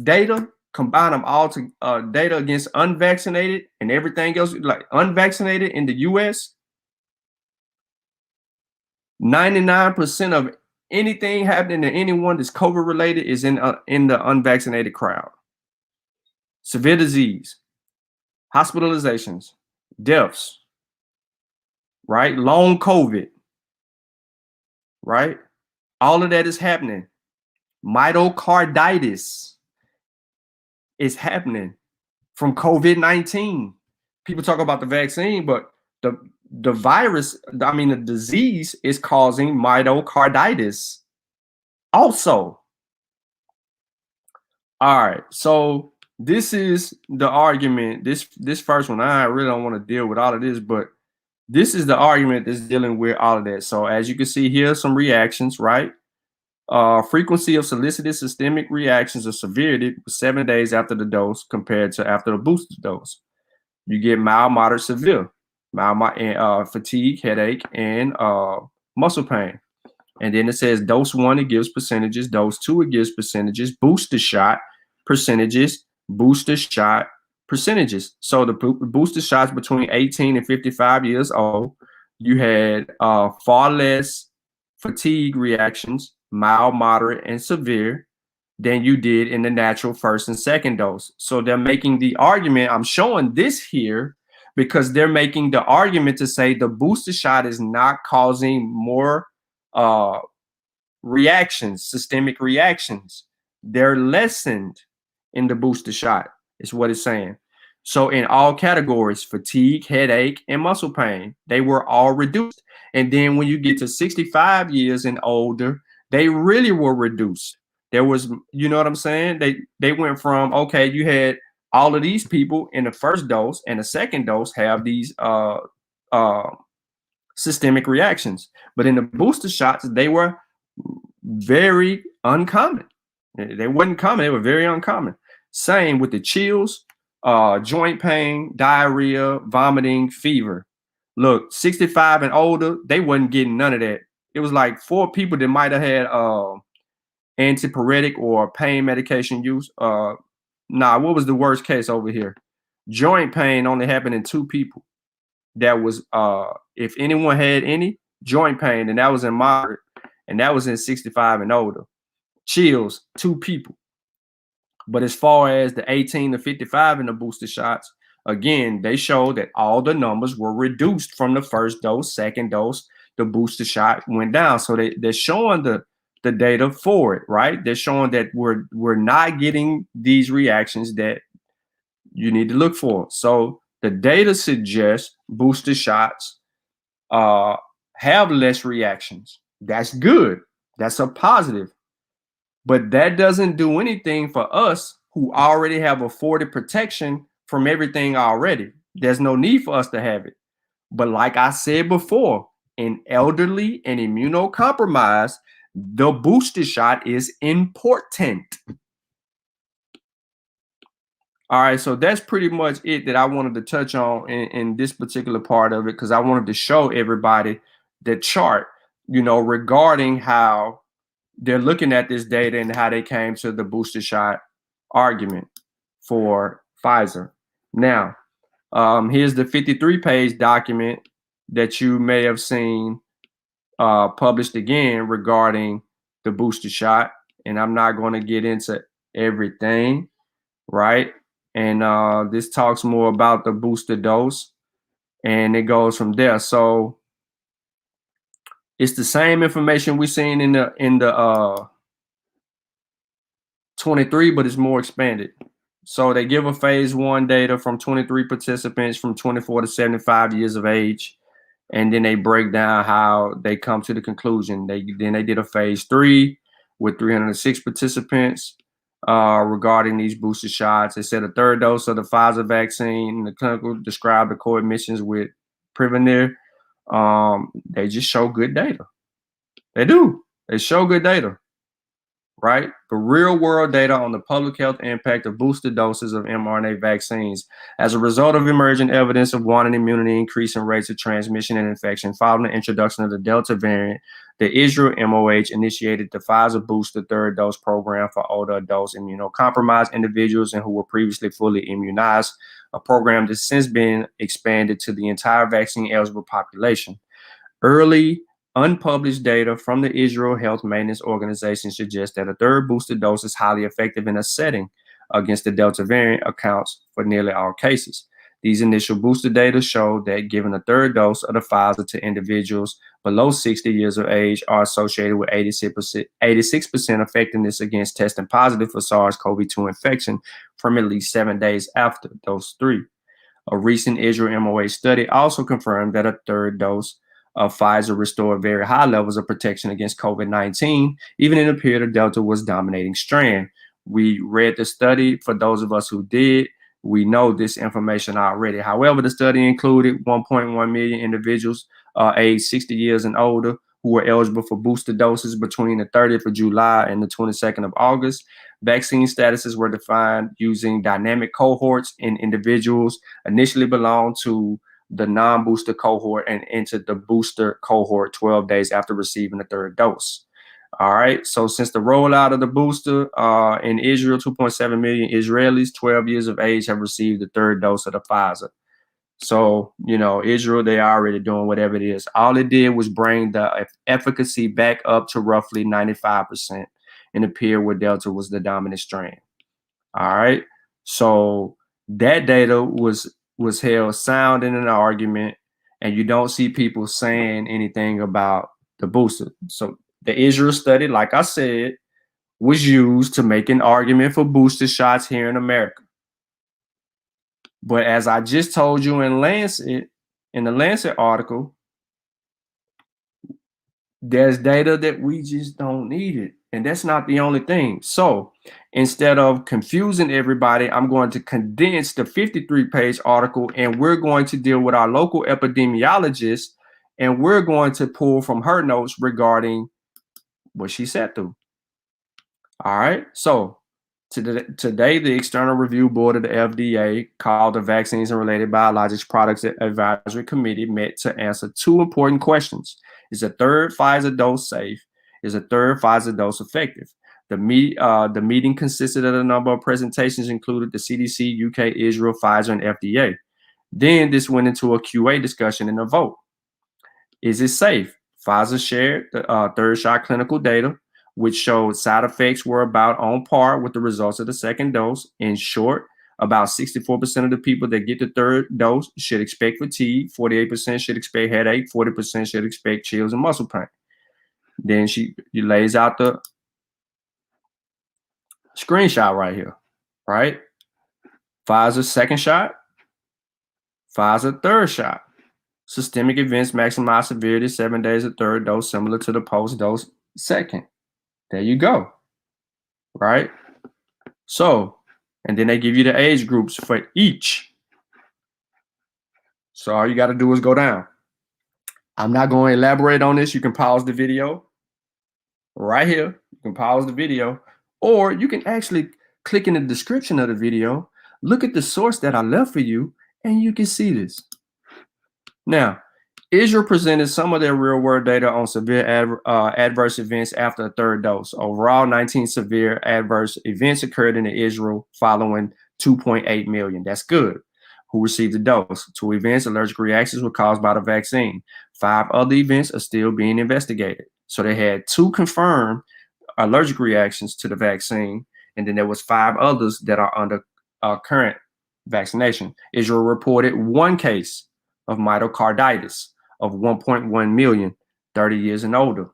data, combine them all to data against unvaccinated and everything else, like unvaccinated in the US, 99% of anything happening to anyone that's COVID related is in the unvaccinated crowd. Severe disease, hospitalizations, deaths, right? Long COVID, right? All of that is happening. Myocarditis is happening from COVID-19. People talk about the vaccine, but the virus, I mean, the disease is causing myocarditis also. All right, so this is the argument. This first one, I really don't want to deal with all of this, but this is the argument that's dealing with all of that. So as you can see here, some reactions, right? Frequency of solicited systemic reactions or severity 7 days after the dose compared to after the booster dose. You get mild, moderate, severe, fatigue, headache, and muscle pain. And then it says dose 1, it gives percentages. Dose 2, it gives percentages. Booster shot, percentages. Booster shot, percentages. So the booster shots between 18 and 55 years old, you had far less fatigue reactions, mild, moderate, and severe, than you did in the natural first and second dose. So they're making the argument, I'm showing this here because they're making the argument to say the booster shot is not causing more reactions, systemic reactions. They're lessened in the booster shot, is what it's saying. So in all categories, fatigue, headache, and muscle pain, they were all reduced. And then when you get to 65 years and older, they really were reduced. There was, you know what I'm saying? They went from, okay, you had all of these people in the first dose and the second dose have these systemic reactions. But in the booster shots, they were very uncommon. They weren't common, they were very uncommon. Same with the chills, joint pain, diarrhea, vomiting, fever. Look, 65 and older, they wasn't getting none of that. It was like 4 people that might have had antipyretic or pain medication use. What was the worst case over here? Joint pain only happened in 2 people. That was, if anyone had any joint pain, and that was in moderate, and that was in 65 and older. Chills, 2 people. But as far as the 18 to 55 in the booster shots, again, they show that all the numbers were reduced from the first dose, second dose, the booster shot went down. So they're showing the data for it, right? They're showing that we're not getting these reactions that you need to look for. So the data suggests booster shots have less reactions. That's good. That's a positive. But that doesn't do anything for us who already have afforded protection from everything already. There's no need for us to have it. But like I said before, in elderly and immunocompromised, The booster shot is important. All right, so that's pretty much it that I wanted to touch on in this particular part of it, because I wanted to show everybody the chart, regarding how they're looking at this data and how they came to the booster shot argument for Pfizer. Now, here's the 53-page document that you may have seen published again regarding the booster shot. And I'm not going to get into everything, right? And this talks more about the booster dose, and it goes from there. So it's the same information we've seen in the 23, but it's more expanded. So they give a phase 1 data from 23 participants from 24 to 75 years of age, and then they break down how they come to the conclusion. They did a phase 3 with 306 participants regarding these booster shots. They said a third dose of the Pfizer vaccine. The clinical described the co-admissions with Prevenir. They just show good data. They do. They show good data, right? The real world data on the public health impact of booster doses of mRNA vaccines as a result of emerging evidence of wanted immunity, increasing rates of transmission and infection following the introduction of the Delta variant. The Israel MOH initiated the Pfizer booster third dose program for older adults, immunocompromised individuals, and who were previously fully immunized, a program that's since been expanded to the entire vaccine eligible population. Early unpublished data from the Israel Health Maintenance Organization suggests that a third booster dose is highly effective in a setting against the Delta variant, accounts for nearly all cases. These initial booster data show that giving a third dose of the Pfizer to individuals below 60 years of age are associated with 86% effectiveness against testing positive for SARS-CoV-2 infection from at least 7 days after dose 3. A recent Israel MOH study also confirmed that a third dose of Pfizer restored very high levels of protection against COVID-19, even in a period of Delta was dominating strand. We read the study. For those of us who did, we know this information already. However, the study included 1.1 million individuals aged 60 years and older who were eligible for booster doses between the 30th of July and the 22nd of August. Vaccine statuses were defined using dynamic cohorts, and individuals initially belonged to the non-booster cohort and entered the booster cohort 12 days after receiving the third dose. All right. So since the rollout of the booster in Israel, 2.7 million Israelis 12 years of age have received the third dose of the Pfizer. So, Israel, they are already doing whatever it is. All it did was bring the efficacy back up to roughly 95% in a period where Delta was the dominant strain. All right. So that data was held sound in an argument, and you don't see people saying anything about the booster. So the Israel study, like I said, was used to make an argument for booster shots here in America. But as I just told you in the Lancet article, there's data that we just don't need it. And that's not the only thing. So instead of confusing everybody, I'm going to condense the 53-page article, and we're going to deal with our local epidemiologist, and we're going to pull from her notes regarding what she said through. All right. So today, the External Review Board of the FDA, called the Vaccines and Related Biologics Products Advisory Committee, met to answer two important questions. Is a third Pfizer dose safe? Is a third Pfizer dose effective? The meeting consisted of a number of presentations, included the CDC, UK, Israel, Pfizer, and FDA. Then this went into a QA discussion and a vote. Is it safe? Pfizer shared the third shot clinical data, which showed side effects were about on par with the results of the second dose. In short, about 64% of the people that get the third dose should expect fatigue, 48% should expect headache, 40% should expect chills and muscle pain. Then she lays out the screenshot right here, right? Pfizer second shot, Pfizer third shot. Systemic events maximize severity 7 days of third dose, similar to the post-dose second. There you go, right? So, and then they give you the age groups for each. So all you got to do is go down. I'm not going to elaborate on this. You can pause the video right here. You can pause the video, or you can actually click in the description of the video, look at the source that I left for you, and you can see this. Now, Israel presented some of their real-world data on severe adverse events after a third dose. Overall, 19 severe adverse events occurred in Israel following 2.8 million. That's good. Who received the dose? 2 events, allergic reactions, were caused by the vaccine. 5 other events are still being investigated. So they had 2 confirmed allergic reactions to the vaccine, and then there was 5 others that are under current vaccination. Israel reported 1 case of myocarditis of 1.1 million, 30 years and older.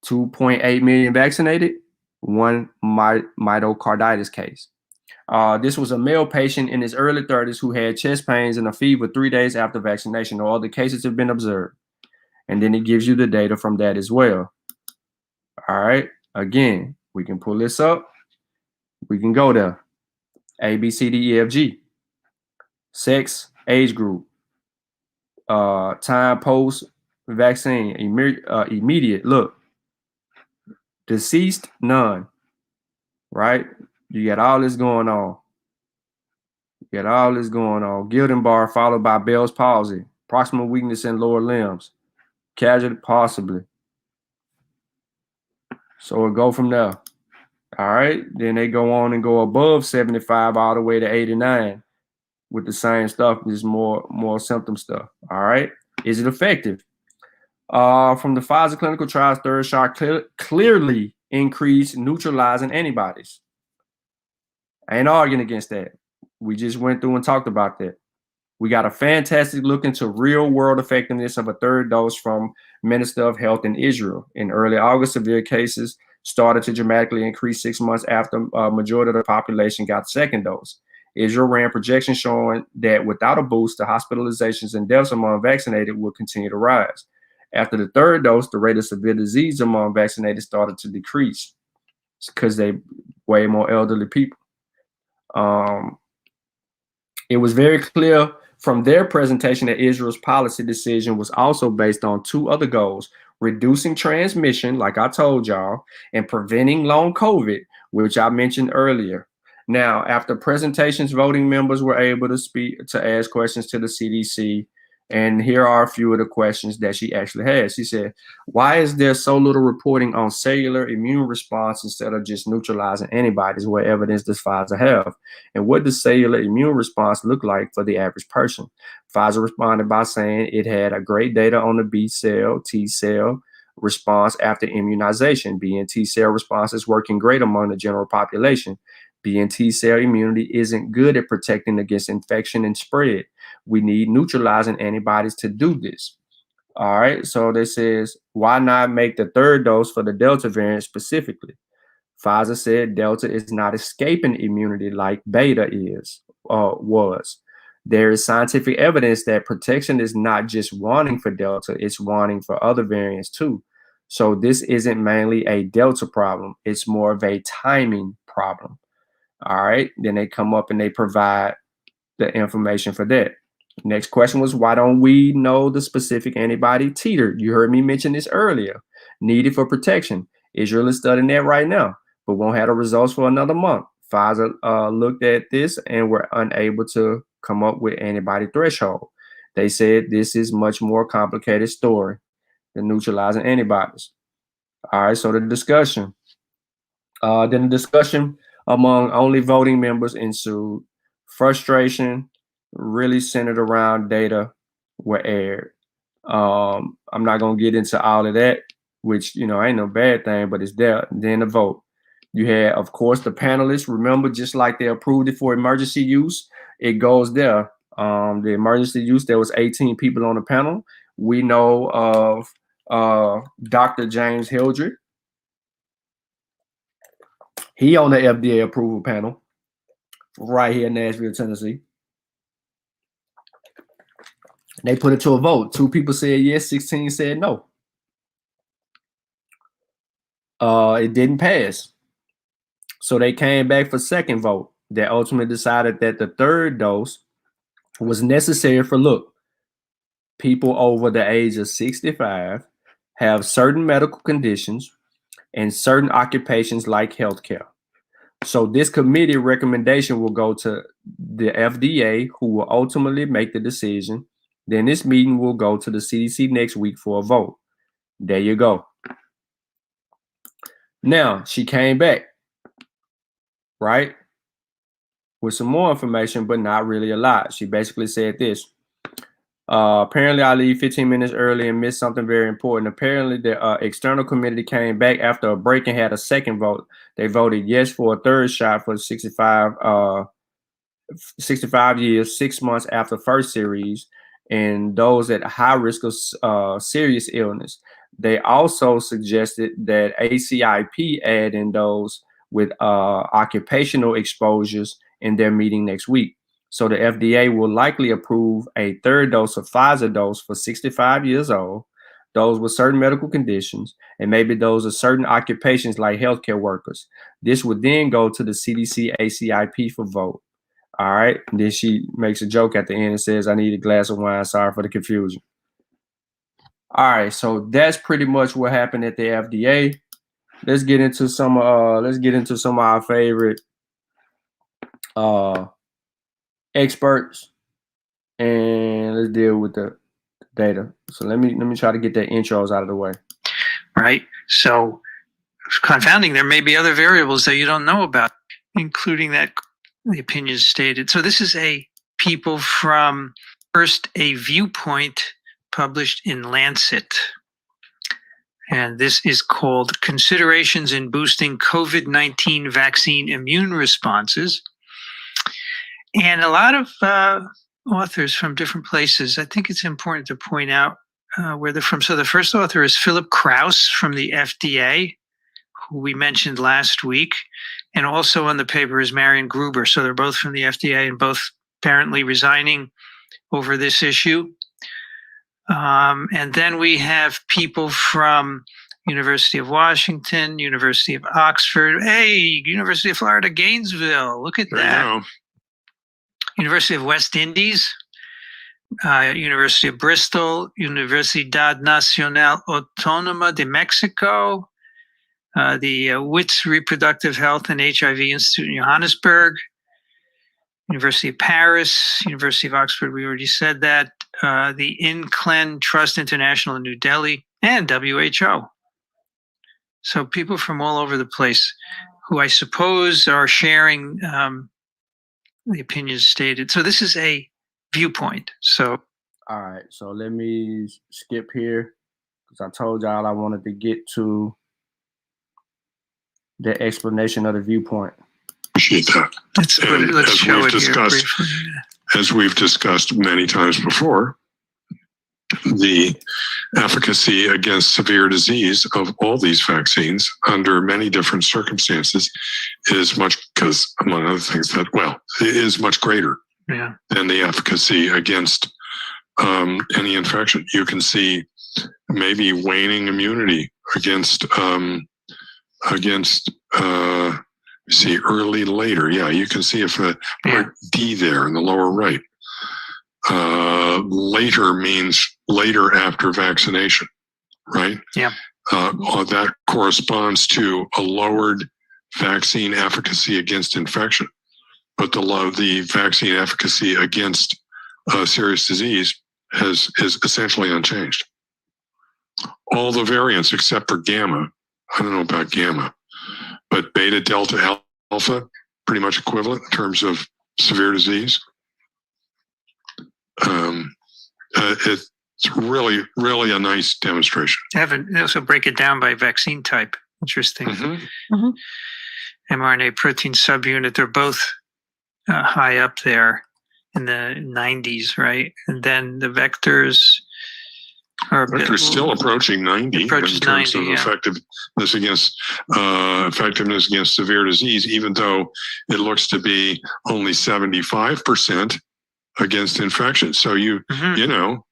2.8 million vaccinated, 1 myocarditis case. This was a male patient in his early 30s who had chest pains and a fever 3 days after vaccination. No other cases have been observed. And then it gives you the data from that as well. All right. Again, we can pull this up. We can go there. A, B, C, D, E, F, G. Sex, age group. Time post vaccine, immediate. Look, deceased, none. Right? You got all this going on. Guillain-Barré followed by Bell's palsy, proximal weakness in lower limbs, casualty possibly. So we'll go from there. All right. Then they go on and go above 75 all the way to 89 with the same stuff, just more symptom stuff. All right. Is it effective? From the Pfizer clinical trials, third shot clearly increased neutralizing antibodies. I ain't arguing against that. We just went through and talked about that. We got a fantastic look into real world effectiveness of a third dose from Minister of Health in Israel. In early August, severe cases started to dramatically increase 6 months after majority of the population got the second dose. Israel ran projections showing that without a boost, the hospitalizations and deaths among vaccinated will continue to rise. After the third dose, the rate of severe disease among vaccinated started to decrease because they way more elderly people. It was very clear from their presentation that Israel's policy decision was also based on 2 other goals: reducing transmission, like I told y'all, and preventing long COVID, which I mentioned earlier. Now, after presentations, voting members were able to ask questions to the CDC. And here are a few of the questions that she actually had. She said, why is there so little reporting on cellular immune response instead of just neutralizing antibodies? What evidence does Pfizer have? And what does cellular immune response look like for the average person? Pfizer responded by saying it had a great data on the B cell, T cell response after immunization. B and T cell response is working great among the general population. B and T cell immunity isn't good at protecting against infection and spread. We need neutralizing antibodies to do this. All right. So this says, why not make the third dose for the Delta variant specifically? Pfizer said Delta is not escaping immunity like Beta was. There is scientific evidence that protection is not just wanting for Delta, it's wanting for other variants too. So this isn't mainly a Delta problem. It's more of a timing problem. All right. Then they come up and they provide the information for that. Next question was, why don't we know the specific antibody titer? You heard me mention this earlier. Needed for protection. Israel is studying that right now, but won't have the results for another month. Pfizer looked at this and were unable to come up with antibody threshold. They said this is much more complicated story than neutralizing antibodies. All right, so the discussion. Then the discussion among only voting members ensued. Frustration really centered around data were aired. I'm not going to get into all of that, which, ain't no bad thing, but it's there. Then the vote. You had, of course, the panelists. Remember, just like they approved it for emergency use, it goes there. The emergency use, there was 18 people on the panel. We know of Dr. James Hildreth. He on the FDA approval panel right here in Nashville, Tennessee. They put it to a vote. 2 people said yes, 16 said no. It didn't pass. So they came back for second vote. They ultimately decided that the third dose was necessary for, people over the age of 65 have certain medical conditions and certain occupations like healthcare. So this committee recommendation will go to the FDA, who will ultimately make the decision. Then this meeting will go to the CDC next week for a vote. There you go. Now, she came back, right, with some more information, but not really a lot. She basically said this. Apparently, I leave 15 minutes early and missed something very important. Apparently, the external committee came back after a break and had a second vote. They voted yes for a third shot for 65 years, 6 months after first series, and those at high risk of serious illness. They also suggested that ACIP add in those with occupational exposures in their meeting next week. So the FDA will likely approve a third dose of Pfizer dose for 65 years old, those with certain medical conditions, and maybe those of certain occupations like healthcare workers. This would then go to the CDC ACIP for vote. All right. And then she makes a joke at the end and says, I need a glass of wine. Sorry for the confusion. All right. So that's pretty much what happened at the FDA. Let's get into some of our favorite experts, and let's deal with the data. So let me try to get the intros out of the way. Right. So confounding, there may be other variables that you don't know about, including that the opinions stated. So this is a people from first a viewpoint published in Lancet. And this is called Considerations in Boosting COVID-19 Vaccine Immune Responses. And a lot of authors from different places. I think it's important to point out where they're from. So the first author is Philip Krause from the FDA, who we mentioned last week. And also on the paper is Marion Gruber. So they're both from the FDA and both apparently resigning over this issue. And then we have people from University of Washington, University of Oxford, hey, University of Florida, Gainesville, look at that. University of West Indies, University of Bristol, Universidad Nacional Autónoma de Mexico, the Wits Reproductive Health and HIV Institute in Johannesburg, University of Paris, University of Oxford, we already said that, the INCLEN Trust International in New Delhi, and WHO. So people from all over the place who I suppose are sharing the opinions stated. So this is a viewpoint. So, all right. So let me skip here because I told y'all I wanted to get to the explanation of the viewpoint. Appreciate that. Let's show it here briefly. As we've discussed many times before, the efficacy against severe disease of all these vaccines under many different circumstances is much, because among other things that, well, it is much greater than the efficacy against any infection. You can see maybe waning immunity against see early, later. Yeah, you can see if part D there in the lower right. Later means later after vaccination, right? Yeah. That corresponds to a lowered vaccine efficacy against infection, but the vaccine efficacy against serious disease is essentially unchanged. All the variants except for gamma, I don't know about gamma, but beta, delta, alpha, pretty much equivalent in terms of severe disease. It's really, really a nice demonstration. They also break it down by vaccine type. Interesting. mRNA protein subunit, they're both high up there in the 90s, right? And then the vectors are still approaching 90 in terms 90, of effectiveness against severe disease, even though it looks to be only 75% against infection. So you know,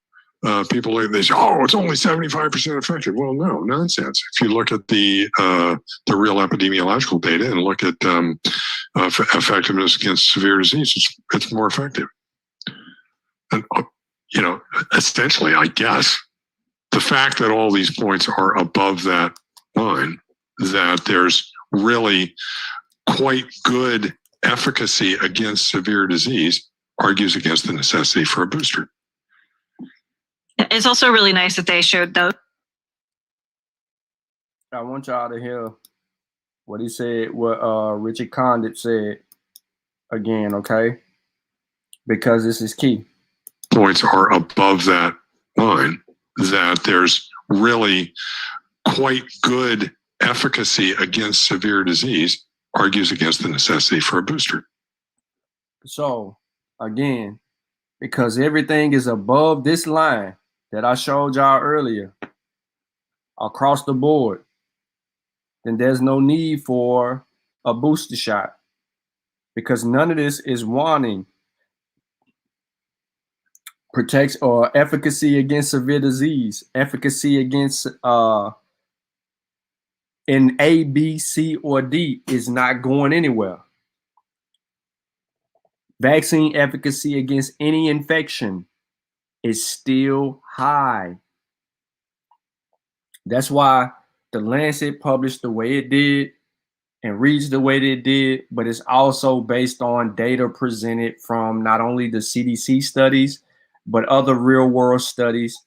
people they say, oh, it's only 75% effective. Well, no, nonsense. If you look at the real epidemiological data and look at effectiveness against severe disease, it's more effective. And you know, essentially, I guess the fact that all these points are above that line that there's really quite good efficacy against severe disease argues against the necessity for a booster. It's also really nice that they showed those. I want y'all to hear what he said, what Richard Condit said again, okay? Because this is key. Points are above that line, that there's really quite good efficacy against severe disease argues against the necessity for a booster. So, again, because everything is above this line that I showed y'all earlier, across the board, then there's no need for a booster shot, because none of this is wanting protects or efficacy against severe disease, efficacy against in A, B, C, or D is not going anywhere. Vaccine efficacy against any infection is still high. That's why the Lancet published the way it did and reads the way that it did, but it's also based on data presented from not only the CDC studies, but other real world studies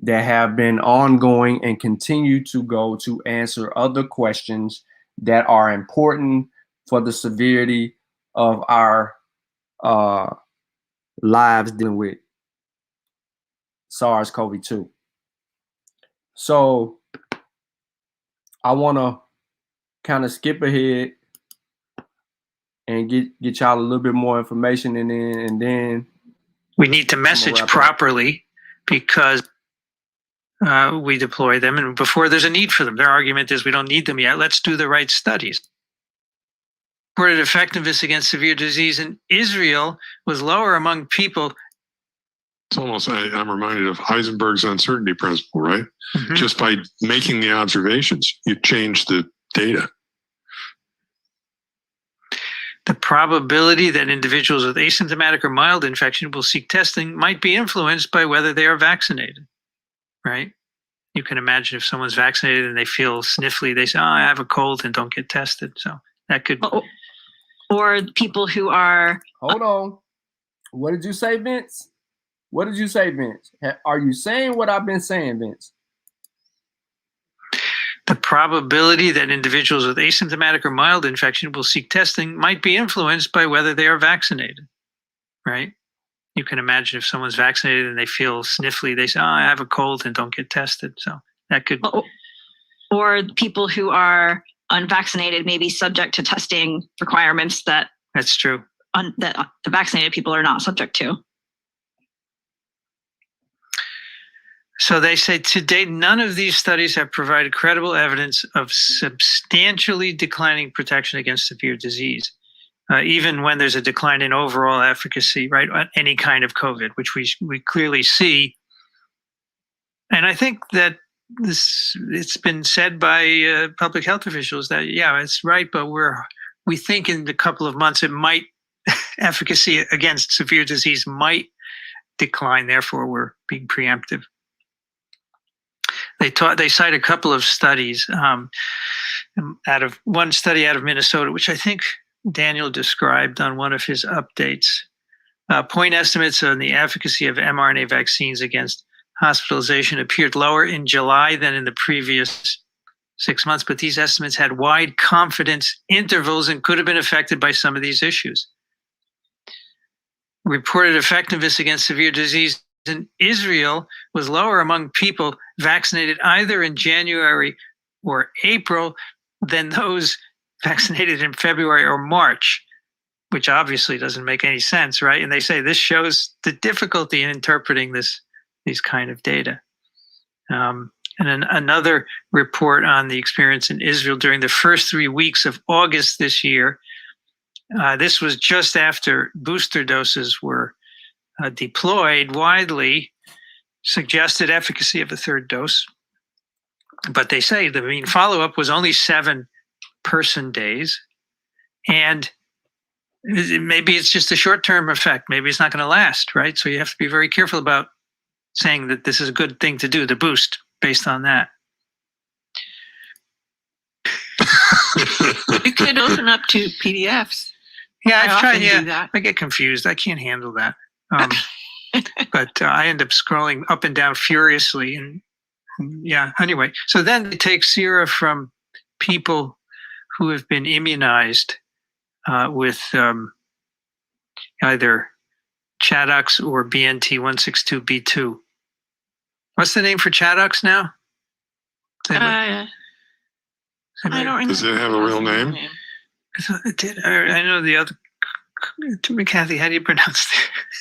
that have been ongoing and continue to go to answer other questions that are important for the severity of our lives dealing with SARS-CoV-2. So I want to kind of skip ahead and get y'all a little bit more information, and then we need to message properly because we deploy them, and before there's a need for them. Their argument is we don't need them yet. Let's do the right studies. Reported effectiveness against severe disease in Israel was lower among people. It's almost, I'm reminded of Heisenberg's uncertainty principle, right? Mm-hmm. Just by making the observations, you change the data. The probability that individuals with asymptomatic or mild infection will seek testing might be influenced by whether they are vaccinated, right? You can imagine if someone's vaccinated and they feel sniffly, they say, oh, I have a cold, and don't get tested. So that could... Or people who are... Hold on. What did you say, Vince? What did you say, Vince? Are you saying what I've been saying, Vince? The probability that individuals with asymptomatic or mild infection will seek testing might be influenced by whether they are vaccinated, right? You can imagine if someone's vaccinated and they feel sniffly, they say, oh, I have a cold, and don't get tested. So that could... Or people who are unvaccinated may be subject to testing requirements that... That's true. That the vaccinated people are not subject to. So they say to date, none of these studies have provided credible evidence of substantially declining protection against severe disease, even when there's a decline in overall efficacy, right, on any kind of COVID, which we clearly see. And I think that it's been said by public health officials that, yeah, it's right, but we think in a couple of months it might, efficacy against severe disease might decline, therefore we're being preemptive. They cite a couple of studies out of one study out of Minnesota, which I think Daniel described on one of his updates. Point estimates on the efficacy of mRNA vaccines against hospitalization appeared lower in July than in the previous 6 months, but these estimates had wide confidence intervals and could have been affected by some of these issues. Reported effectiveness against severe disease in Israel was lower among people vaccinated either in January or April than those vaccinated in February or March, which obviously doesn't make any sense, right? And they say this shows the difficulty in interpreting these kind of data. And another report on the experience in Israel during the first 3 weeks of August this year. This was just after booster doses were deployed widely, suggested efficacy of the third dose. But they say the mean follow-up was only 7 person days. And maybe it's just a short-term effect. Maybe it's not going to last, right? So you have to be very careful about saying that this is a good thing to do, the boost, based on that. could open up to PDFs. Yeah, I I've tried. often do Yeah, that. I get confused. I can't handle that. But I end up scrolling up and down furiously. And yeah, anyway. So then they take sera from people who have been immunized with either Chadox or BNT162b2. What's the name for Chadox now? I don't remember. Does it have a real name? I thought it did. I know the other. Kathy, how do you pronounce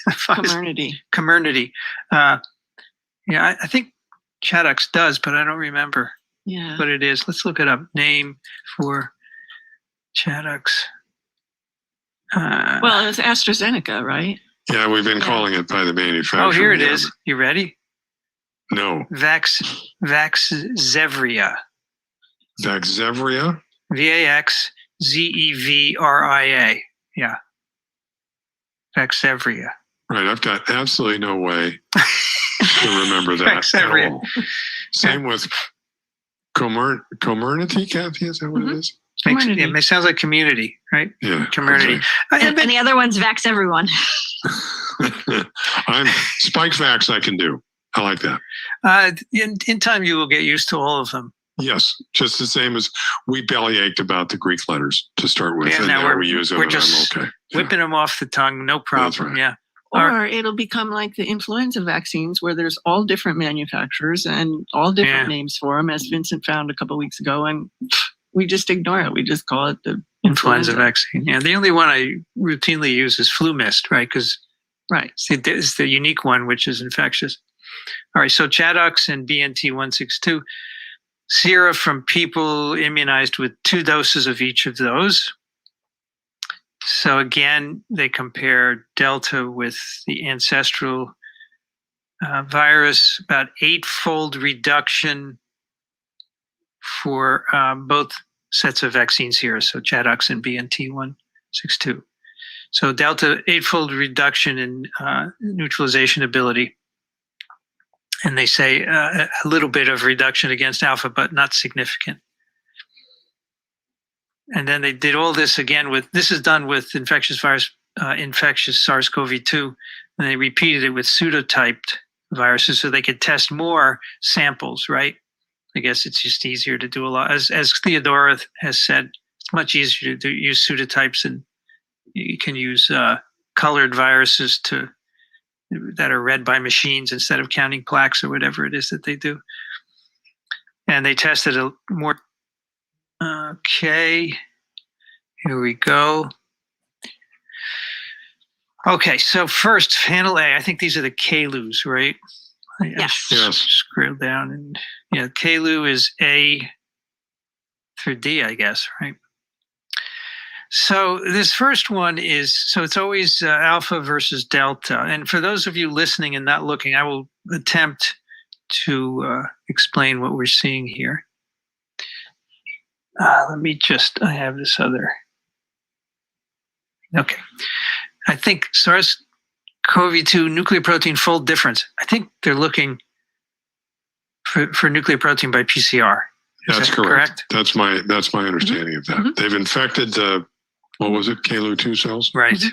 the Comirnaty. Comirnaty. Yeah, I think Chadox does, but I don't remember Yeah. what it is. Let's look it up. Name for Chadox. Well, it's AstraZeneca, right? Yeah, we've been Yeah. calling it by the manufacturer. Oh, here it is. You ready? No. Vaxzevria. Vaxzevria? Vaxzevria. Yeah. Vaxzevria. Right. I've got absolutely no way to remember that at Vaxzevria. all. Same with Comirnaty, Kathy, is that what it is? It sounds like community, right? Yeah. Community. And the other one's Vax Everyone. I'm Spike Vax I can do. I like that. In time, you will get used to all of them. Yes, just the same as we bellyached about the Greek letters to start with, Yeah, and now now we use them, we're and just I'm okay. whipping them off the tongue, no problem. right. Yeah. Or it'll become like the influenza vaccines where there's all different manufacturers and all different names for them, as Vincent found a couple of weeks ago. And we just ignore it. We just call it the Influenza vaccine. Yeah. The only one I routinely use is flu mist, right? Because Right. it's the unique one, which is infectious. All right. So Chadox and BNT162, sera from people immunized with 2 doses of each of those. So again, they compare Delta with the ancestral virus, about 8-fold reduction for both sets of vaccines here, so Chadox and BNT162. So Delta, 8-fold reduction in neutralization ability. And they say a little bit of reduction against Alpha, but not significant. And then they did all this again this is done with infectious SARS-CoV-2, and they repeated it with pseudotyped viruses so they could test more samples, right? I guess it's just easier to do a lot. As Theodora has said, it's much easier to use pseudotypes, and you can use colored viruses that are read by machines instead of counting plaques or whatever it is that they do. And they tested a more. Okay, here we go. Okay, so first, panel A, I think these are the KLUs, right? Yes. Yes. Scroll down and yeah, KLU is A through D, I guess, right? So this first one is, so it's always Alpha versus Delta. And for those of you listening and not looking, I will attempt to explain what we're seeing here. Let me I have this other. Okay. I think SARS-CoV-2 nucleoprotein fold difference. I think they're looking for nucleoprotein by PCR. That's correct. That's my understanding of that. Mm-hmm. They've infected what was it, KLU2 cells? Right.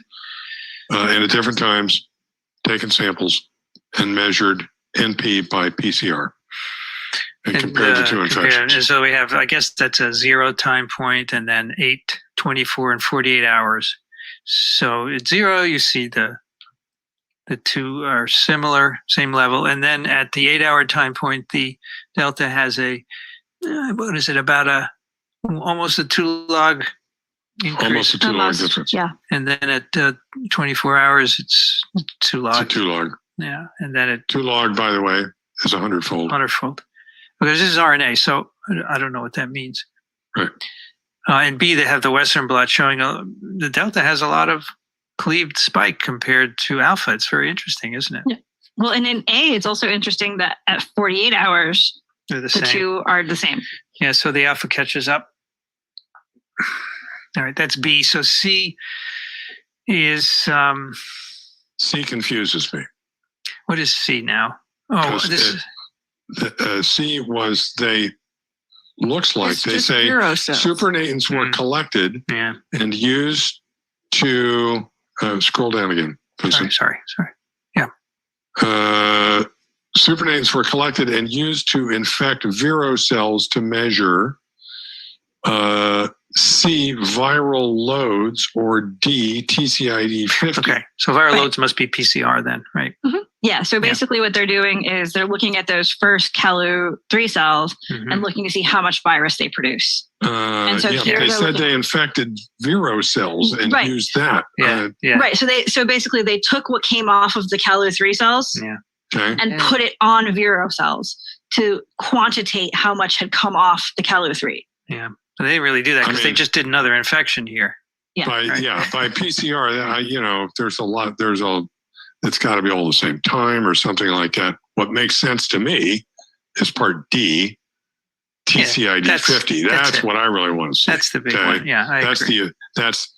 And at different times, taken samples and measured NP by PCR. And compared the 2 infections. And so we have, I guess that's a 0 time point, and then 8, 24, and 48 hours. So at 0, you see the 2 are similar, same level. And then at the 8-hour time point, the Delta has about almost a 2 log increase. Almost a 2 log difference. Yeah. And then at 24 hours, it's 2 log. It's a 2 log. Yeah. And then at 2 log, by the way, is 100-fold. 100-fold. Because this is RNA, so I don't know what that means. Right. And B, they have the Western blot showing the Delta has a lot of cleaved spike compared to Alpha. It's very interesting, isn't it? Yeah. Well, and in A, it's also interesting that at 48 hours, They're the same. 2 are the same. Yeah, so the Alpha catches up. All right, that's B. So C is C confuses me. what is C now? Oh, 'Cause this is C was they looks like. It's They just say vero cells. supernatants were collected Yeah. and used to scroll down again. Sorry. Supernatants were collected and used to infect vero cells to measure C, viral loads, or D, TCID 50. Okay. So viral Right. loads must be PCR then, right? Yeah. So basically what they're doing is they're looking at those first Calu-3 cells and looking to see how much virus they produce. And so here they they're said looking- they infected vero cells and Right. used that. Yeah. Right. So basically they took what came off of the Calu-3 cells Okay. and put it on vero cells to quantitate how much had come off the Calu-3. Yeah. But they didn't really do that because they mean- just did another infection here. By Right. by PCR, there's a lot. It's got to be all the same time or something like that. What makes sense to me is part D, TCID that's 50. that's That's it. what I really want to see. That's the big Okay. one. Yeah, I agree. That's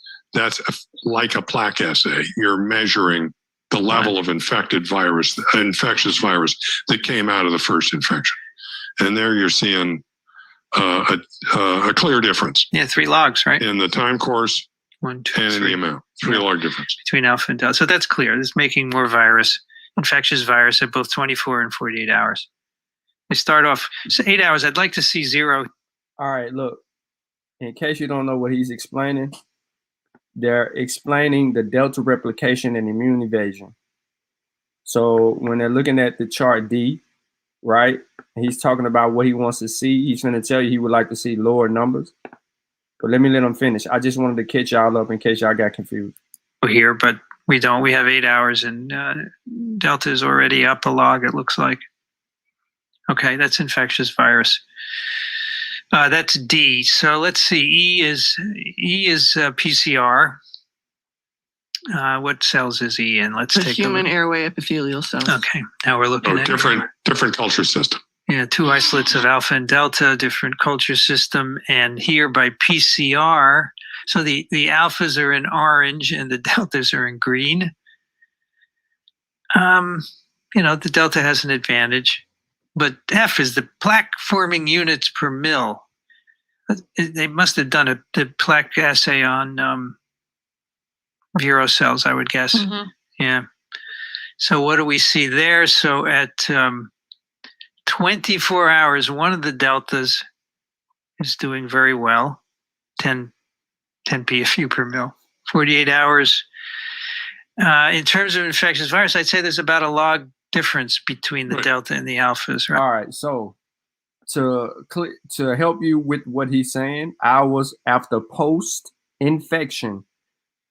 like a plaque assay. You're measuring the level of infectious virus that came out of the first infection, and there you're seeing a clear difference Yeah, 3 logs, right? in the time course 1, 2, and in the 3 amount. 3 log difference. between alpha and delta. So that's clear. It's making more infectious virus at both 24 and 48 hours. They start off, so 8 hours. I'd like to see 0. All right, look. In case you don't know what he's explaining, they're explaining the delta replication and immune evasion. So when they're looking at the chart D, right, he's talking about what he wants to see. He's going to tell you he would like to see lower numbers. But let him finish. I just wanted to catch y'all up in case y'all got confused. Here, but we don't. We have 8 hours and delta is already up a log, it looks like. Okay, that's infectious virus. That's D. So let's see. E is PCR. What cells is E in? Let's The take human a look. airway epithelial cells. Okay, now we're looking at Different culture system. Yeah, 2 isolates of alpha and delta, different culture system, and here by PCR. So the alphas are in orange and the deltas are in green. The delta has an advantage, but F is the plaque forming units per mil. They must have done the plaque assay on vero cells, I would guess. Yeah. So what do we see there? So at 24 hours, one of the deltas is doing very well, 10 PFU per mil. 48 hours. In terms of infectious virus, I'd say there's about a log difference between the delta and the alphas, right? All right, so to help you with what he's saying, hours after post-infection,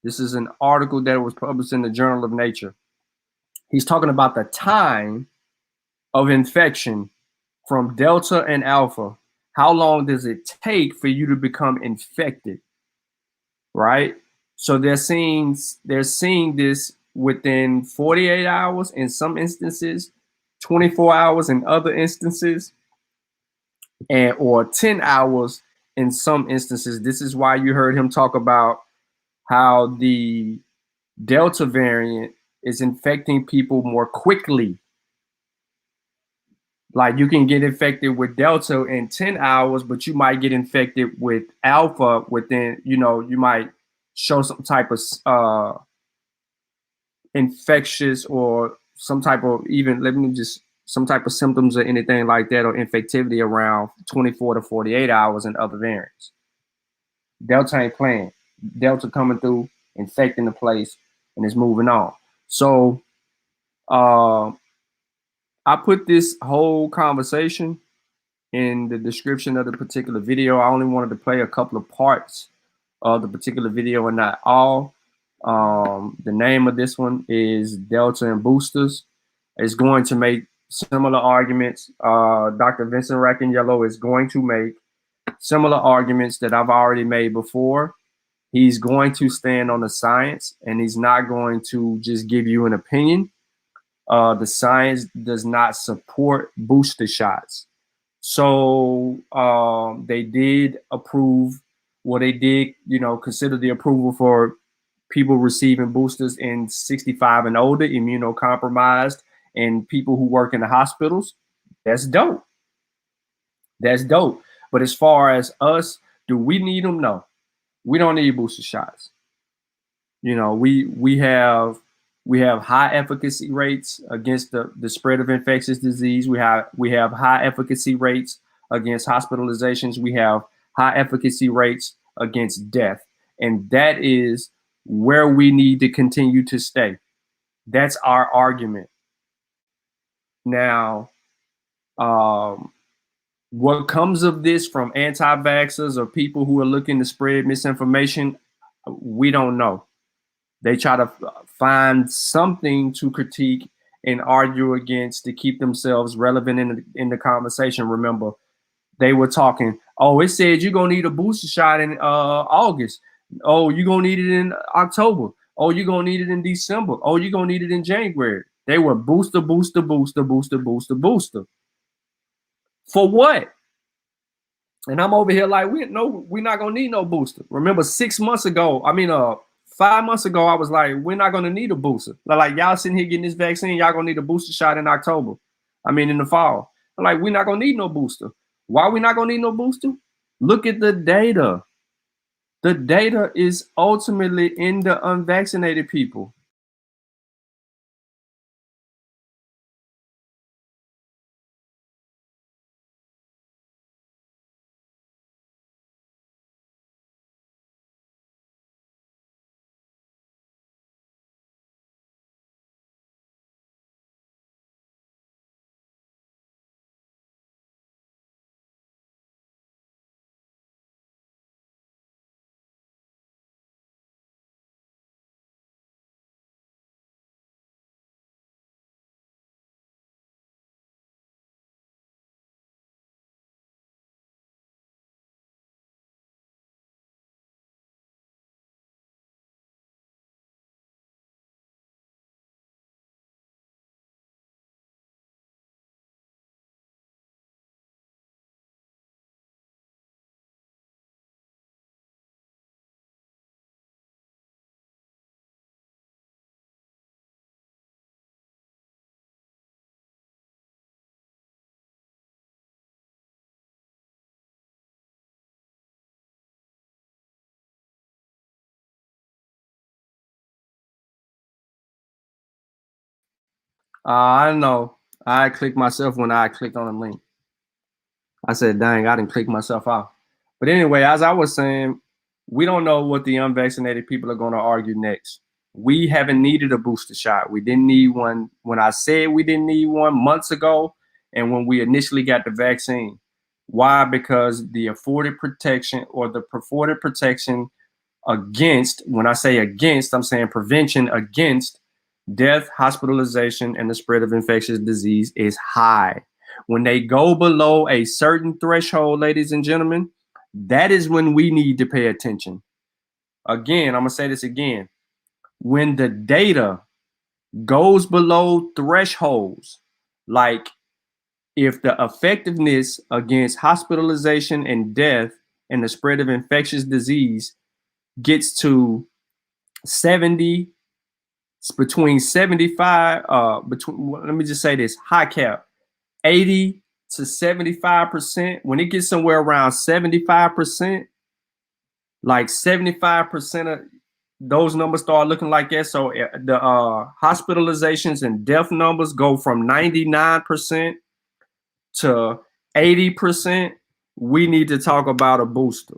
this is an article that was published in the Journal of Nature. He's talking about the time of infection from delta and alpha. How long does it take for you to become infected? Right? So they're seeing this within 48 hours in some instances, 24 hours in other instances, or 10 hours in some instances. This is why you heard him talk about how the Delta variant is infecting people more quickly. Like you can get infected with Delta in 10 hours, but you might get infected with Alpha within, you might show some type of infectious or some type of some type of symptoms or anything like that, or infectivity around 24 to 48 hours in other variants. Delta ain't playing. Delta coming through, infecting the place, and it's moving on. So I put this whole conversation in the description of the particular video. I only wanted to play a couple of parts of the particular video and not all. The name of this one is Delta and Boosters. It's going to make similar arguments. Dr. Vincent Racaniello is going to make similar arguments that I've already made before. He's going to stand on the science, and he's not going to just give you an opinion. The science does not support booster shots. So they did approve, well, they did, consider the approval for people receiving boosters in 65 and older, immunocompromised, and people who work in the hospitals. That's dope. That's dope. But as far as us, do we need them? No, we don't need booster shots. You know, we have high efficacy rates against the spread of infectious disease. We have high efficacy rates against hospitalizations. We have high efficacy rates against death. And that is where we need to continue to stay. That's our argument. Now, what comes of this from anti-vaxxers or people who are looking to spread misinformation, we don't know. They try to find something to critique and argue against to keep themselves relevant in the conversation. Remember, they were talking, oh, it said you're going to need a booster shot in August. Oh, you're going to need it in October. Oh, you're going to need it in December. Oh, you're going to need it in January. They were booster. For what? And I'm over here like, we're not going to need no booster. Remember 5 months ago, I was like, we're not going to need a booster. Like, y'all sitting here getting this vaccine, y'all going to need a booster shot in October. In the fall. I'm like, we're not going to need no booster. Why are we not going to need no booster? Look at the data. The data is ultimately in the unvaccinated people. I know. I clicked myself when I clicked on the link. I said, dang, I didn't click myself out. But anyway, as I was saying, we don't know what the unvaccinated people are going to argue next. We haven't needed a booster shot. We didn't need one when I said we didn't need one months ago and when we initially got the vaccine. Why? Because the afforded protection or the purported protection against, when I say against, I'm saying prevention against death, hospitalization, and the spread of infectious disease is high. When they go below a certain threshold, ladies and gentlemen, that is when we need to pay attention. Again, I'm going to say this again. When the data goes below thresholds, like if the effectiveness against hospitalization and death and the spread of infectious disease gets to 70, between 75, let me just say this, high cap, 80 to 75%. When it gets somewhere around 75%, like 75% of those numbers start looking like that. So the hospitalizations and death numbers go from 99% to 80%. We need to talk about a booster.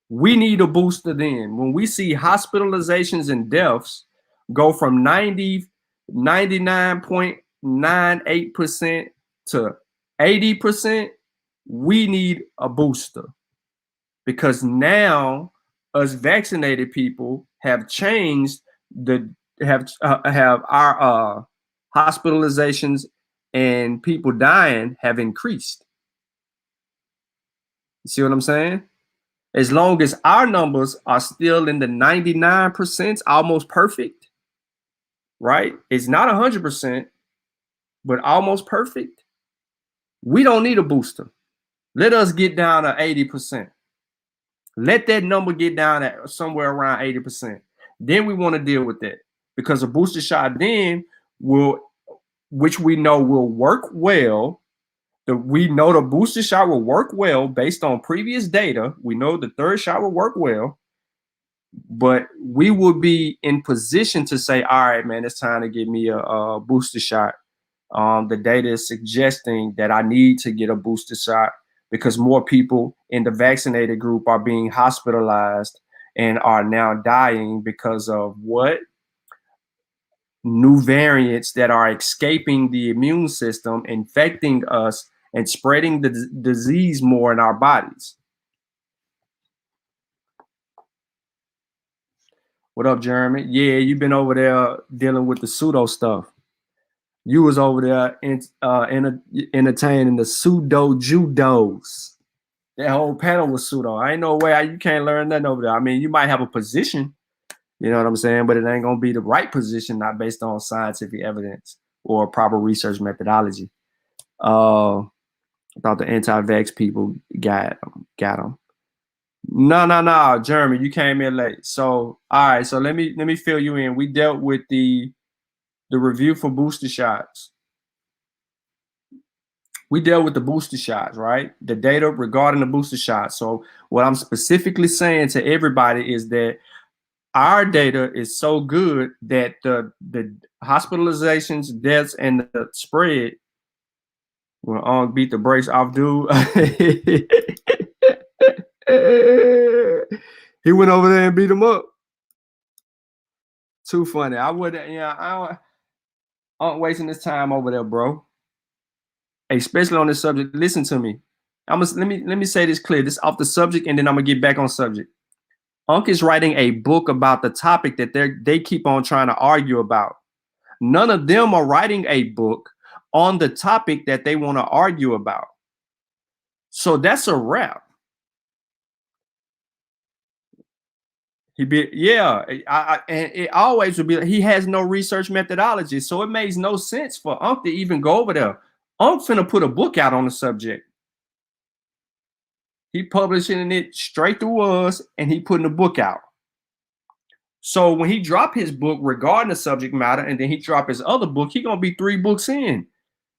We need a booster then. When we see hospitalizations and deaths go from 99.98% to 80%, we need a booster. Because now us vaccinated people have changed have our hospitalizations and people dying have increased. You see what I'm saying? As long as our numbers are still in the 99%, almost perfect, right? It's not 100%, but almost perfect. We don't need a booster. Let us get down to 80%. Let that number get down at somewhere around 80%. Then we want to deal with that, because a booster shot then will, which we know will work well, We know the booster shot will work well based on previous data. We know the third shot will work well, but we will be in position to say, all right, man, it's time to give me a booster shot. The data is suggesting that I need to get a booster shot because more people in the vaccinated group are being hospitalized and are now dying because of what? New variants that are escaping the immune system, infecting us, and spreading the disease more in our bodies. What up, Jeremy? Yeah, you've been over there dealing with the pseudo stuff. You was over there entertaining the pseudo judos. That whole panel was pseudo. I ain't no way you can't learn nothing over there. I mean, you might have a position, you know what I'm saying, but it ain't gonna be the right position, not based on scientific evidence or proper research methodology. I thought the anti-vax people got them. No, Jeremy, you came in late. So, all right, so let me fill you in. We dealt with the review for booster shots. We dealt with the booster shots, right? The data regarding the booster shots. So what I'm specifically saying to everybody is that our data is so good that the hospitalizations, deaths, and the spread will all beat the brakes off, dude. He went over there and beat him up. Too funny. I wouldn't, I don't wasting this time over there, bro. Especially on this subject. Listen to me. Let me say this clear. This off the subject, and then I'm gonna get back on subject. Unc is writing a book about the topic that they keep on trying to argue about. None of them are writing a book on the topic that they want to argue about. So that's a wrap. And it always would be. He has no research methodology, so it makes no sense for Unc to even go over there. Unc finna put a book out on the subject. He publishing it straight through us, and he putting a book out. So when he drop his book regarding the subject matter, and then he drop his other book, he gonna be 3 books in.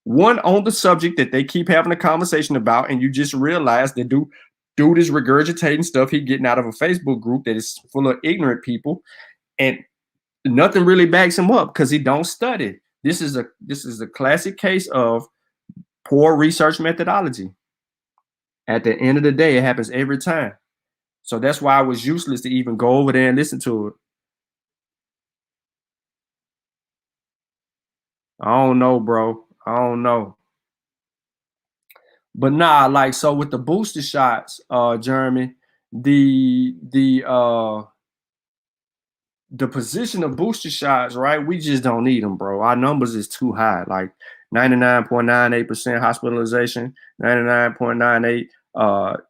One on the subject that they keep having a conversation about, and you just realize that dude is regurgitating stuff he getting out of a Facebook group that is full of ignorant people, and nothing really backs him up because he don't study. This is a classic case of poor research methodology. At the end of the day, it happens every time. So that's why it was useless to even go over there and listen to it. I don't know, bro. I don't know. But nah, like, so with the booster shots, Jeremy, the position of booster shots, right? We just don't need them, bro. Our numbers is too high. Like 99.98% hospitalization, 99.98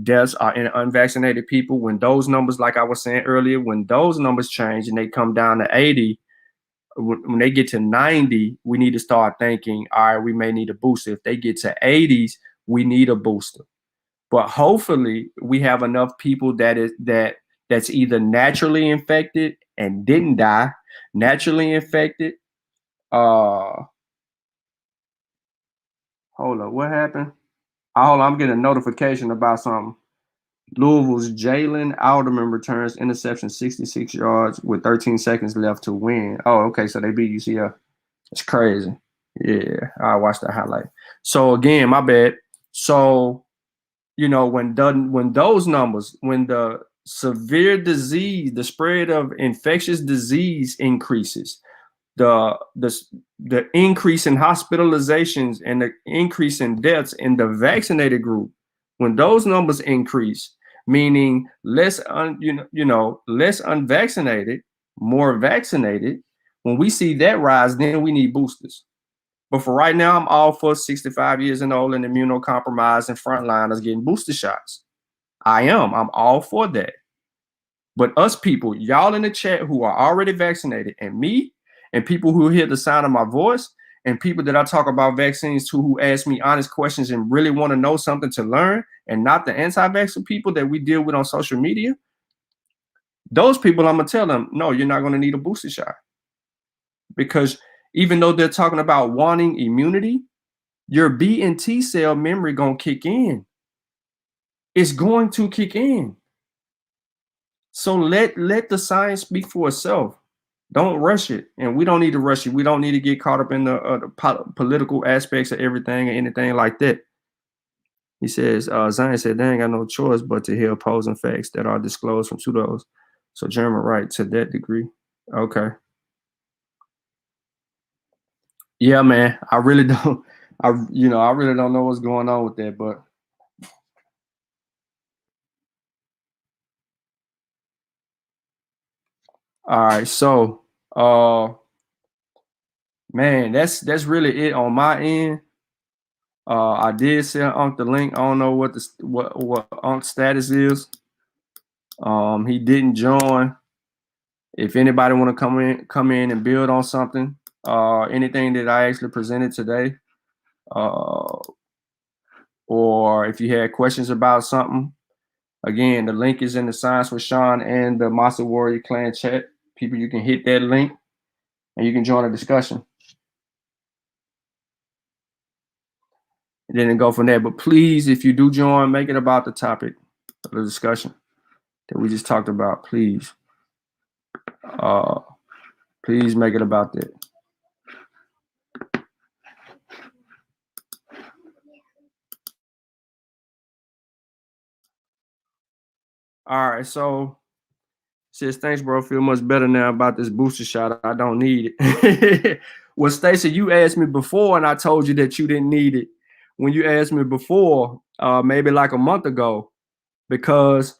deaths are in unvaccinated people. When those numbers, like I was saying earlier, when those numbers change and they come down to 80, when they get to 90, we need to start thinking, all right, we may need a booster. If they get to 80s, we need a booster. But hopefully we have enough people that's either naturally infected and didn't die, naturally infected. Hold on, what happened? Hold on, I'm getting a notification about something. Louisville's Jalen Alderman returns interception 66 yards with 13 seconds left to win. Oh, okay, so they beat UCF. That's crazy. Yeah, I watched that highlight. So again, my bad. So, when those numbers, when the severe disease, the spread of infectious disease increases, the increase in hospitalizations and the increase in deaths in the vaccinated group, when those numbers increase, meaning less unvaccinated, more vaccinated, when we see that rise, then we need boosters. But for right now, I'm all for 65 years and old and immunocompromised and frontliners getting booster shots. I'm all for that. But us people, y'all in the chat who are already vaccinated, and me, and people who hear the sound of my voice, and people that I talk about vaccines to who ask me honest questions and really want to know something to learn, and not the anti-vaxxer people that we deal with on social media, those people, I'm going to tell them, no, you're not going to need a booster shot. Because even though they're talking about wanting immunity, your B and T cell memory gonna kick in. It's going to kick in. So let the science speak for itself. Don't rush it, and we don't need to rush it. We don't need to get caught up in the political aspects of everything or anything like that. He says, Zion said, they ain't got no choice but to hear opposing facts that are disclosed from pseudos. So German right to that degree. Okay. Yeah, man. I really don't. I really don't know what's going on with that, but all right. So, man, that's really it on my end. I did send Unc the link. I don't know what Unc's status is. He didn't join. If anybody want to come in and build on something, anything that I actually presented today, or if you had questions about something, again, the link is in the Science with Sean and the Masa Warrior Clan chat. People, you can hit that link and you can join a discussion. And then go from there. But please, if you do join, make it about the topic of the discussion that we just talked about. Please. Please make it about that. All right, so says thanks, bro. Feel much better now about this booster shot. I don't need it. Well, Stacey, you asked me before, and I told you that you didn't need it. When you asked me before, maybe like a month ago, because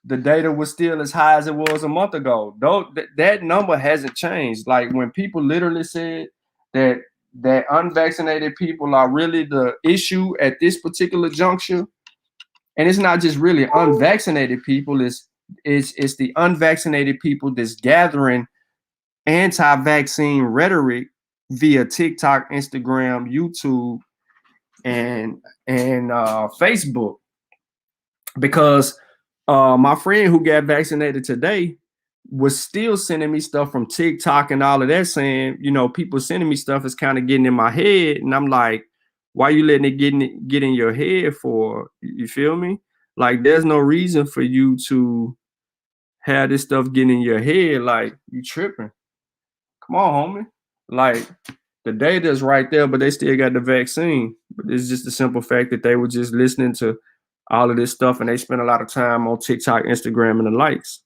the data was still as high as it was a month ago. Though that number hasn't changed. Like when people literally said that unvaccinated people are really the issue at this particular juncture. And it's not just really unvaccinated people, it's the unvaccinated people that's gathering anti-vaccine rhetoric via TikTok, Instagram, YouTube, and Facebook. Because my friend who got vaccinated today was still sending me stuff from TikTok and all of that, saying, people sending me stuff is kind of getting in my head. And I'm like, why are you letting it get in your head for? You feel me? Like, there's no reason for you to have this stuff getting in your head. Like, you tripping. Come on, homie. Like, the data is right there, but they still got the vaccine. But it's just the simple fact that they were just listening to all of this stuff and they spent a lot of time on TikTok, Instagram, and the likes.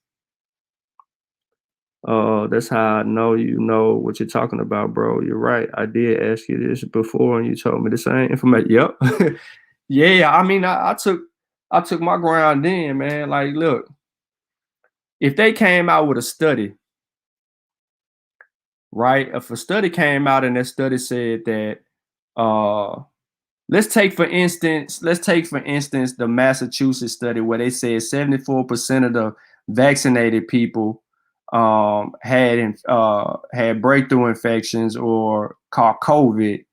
That's how I know you know what you're talking about, bro. You're right. I did ask you this before and you told me the same information. Yep. Yeah, I mean, I took my ground then, man. Like, look, if they came out with a study, right? If a study came out and that study said that let's take for instance the Massachusetts study where they said 74% of the vaccinated people had breakthrough infections or caught COVID.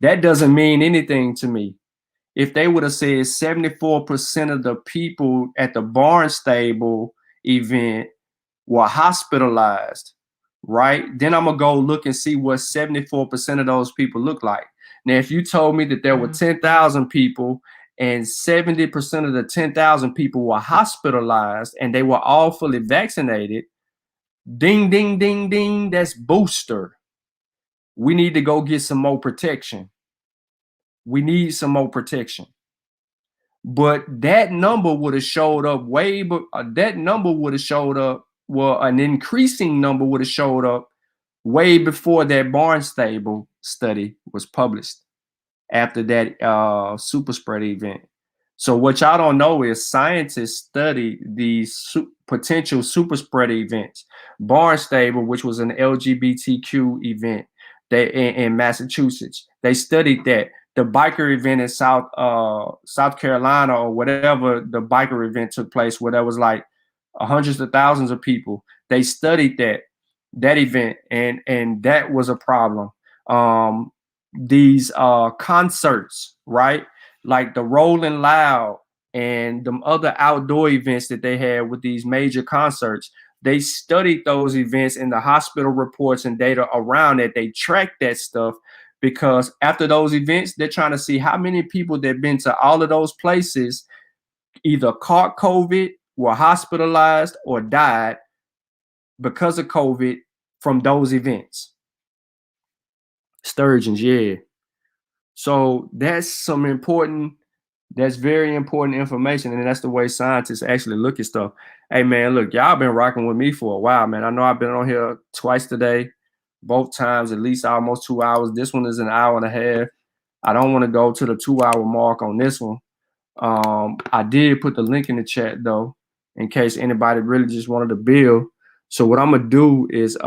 That doesn't mean anything to me. If they would have said 74% of the people at the Barnstable event were hospitalized, right? Then I'm gonna go look and see what 74% of those people look like. Now, if you told me that there were 10,000 people and 70% of the 10,000 people were hospitalized and they were all fully vaccinated, ding, ding, ding, ding, that's booster. We need to go get some more protection. We need some more protection. But that number would have showed up an increasing number would have showed up way before that Barnstable study was published after that super spread event. So what y'all don't know is scientists study these potential super spread events. Barnstable, which was an LGBTQ event in Massachusetts, they studied that. The biker event in South Carolina or whatever the biker event took place, where there was like hundreds of thousands of people. They studied that event, and that was a problem. These concerts, right? Like the Rolling Loud and them other outdoor events that they had with these major concerts. They studied those events in the hospital reports and data around it. They tracked that stuff because after those events, they're trying to see how many people that been to all of those places either caught COVID, were hospitalized, or died because of COVID from those events. Sturgeons, yeah. So that's very important information, and that's the way scientists actually look at stuff. Hey man, look, y'all been rocking with me for a while, man. I know I've been on here twice today, both times at least almost 2 hours. This one is an hour and a half. I don't want to go to the 2-hour mark on this one. I did put the link in the chat though, in case anybody really just wanted to build. So what I'm gonna do is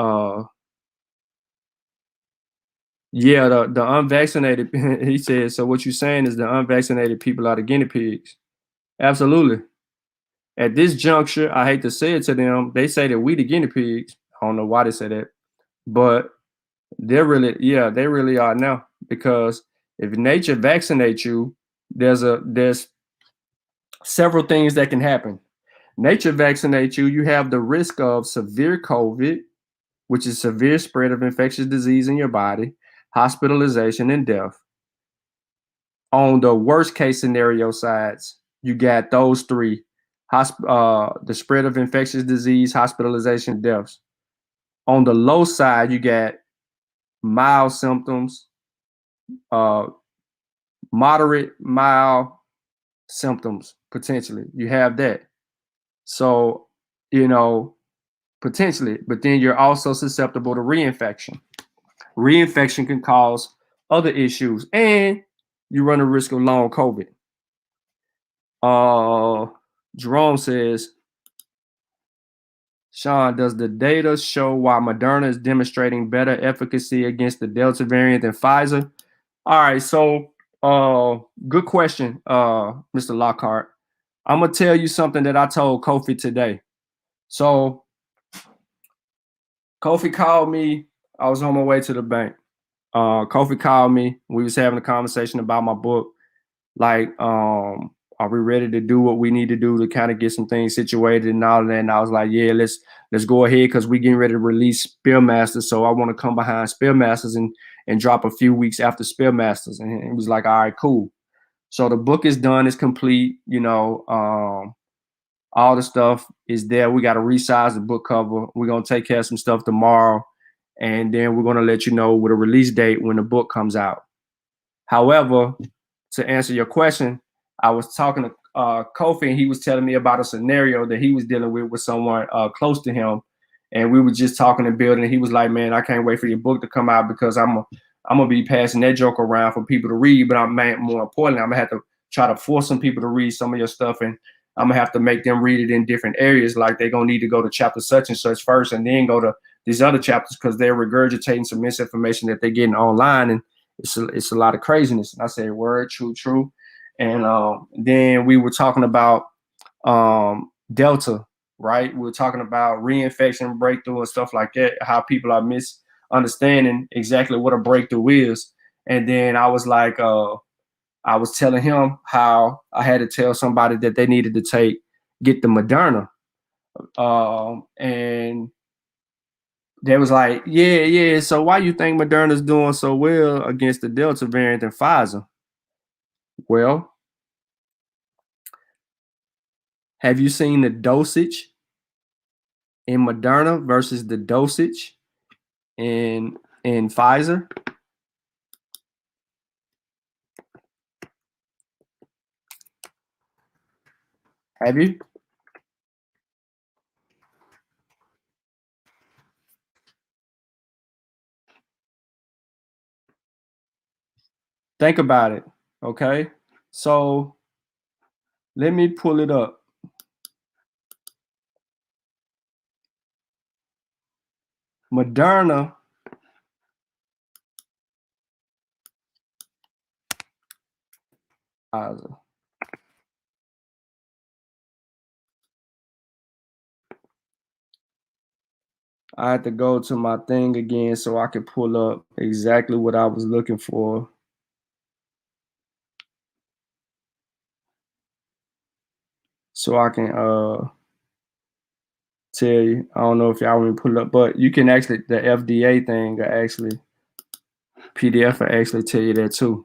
yeah, the unvaccinated, he said, so what you're saying is the unvaccinated people are the guinea pigs. Absolutely. At this juncture, I hate to say it to them, they say that we the guinea pigs. I don't know why they say that, but they really are now, because if nature vaccinates you, there's several things that can happen. Nature vaccinates you, you have the risk of severe COVID, which is severe spread of infectious disease in your body, hospitalization, and death. On the worst case scenario sides, you got those three: the spread of infectious disease, hospitalization, deaths. On the low side, you got mild symptoms, moderate, mild symptoms, potentially. You have that. So, potentially, but then you're also susceptible to reinfection. Reinfection can cause other issues, and you run a risk of long COVID. Jerome says, Sean, does the data show why Moderna is demonstrating better efficacy against the Delta variant than Pfizer? All right, so good question, Mr. Lockhart. I'm gonna tell you something that I told Kofi today. So Kofi called me. I was on my way to the bank. Kofi called me. We was having a conversation about my book. Like, are we ready to do what we need to do to kind of get some things situated and all that? And I was like, yeah, let's go ahead, because we're getting ready to release Spellmasters. So I want to come behind Spellmasters and drop a few weeks after Spellmasters. And he was like, all right, cool. So the book is done, it's complete, all the stuff is there. We got to resize the book cover. We're going to take care of some stuff tomorrow. And then we're going to let you know with a release date when the book comes out. However, to answer your question, I was talking to Kofi, and he was telling me about a scenario that he was dealing with someone close to him. And we were just talking and building. And he was like, man, I can't wait for your book to come out, because I'm going to be passing that joke around for people to read. But more importantly, I'm going to have to try to force some people to read some of your stuff. And I'm going to have to make them read it in different areas. Like they're going to need to go to chapter such and such first, and then go to these other chapters, because they're regurgitating some misinformation that they're getting online. And it's a lot of craziness. And I said, word, true. And then we were talking about Delta, right? We were talking about reinfection, breakthrough, and stuff like that, how people are misunderstanding exactly what a breakthrough is. And then I was like, I was telling him how I had to tell somebody that they needed to get the Moderna. And they was like, yeah. So why you think Moderna's doing so well against the Delta variant than Pfizer? Well, have you seen the dosage in Moderna versus the dosage in Pfizer? Have you? Think about it, okay? So let me pull it up. Moderna Pfizer. I had to go to my thing again so I could pull up exactly what I was looking for. So I can tell you. I don't know if y'all want me to pull it up, but you can actually, the FDA thing actually PDF will actually tell you that too.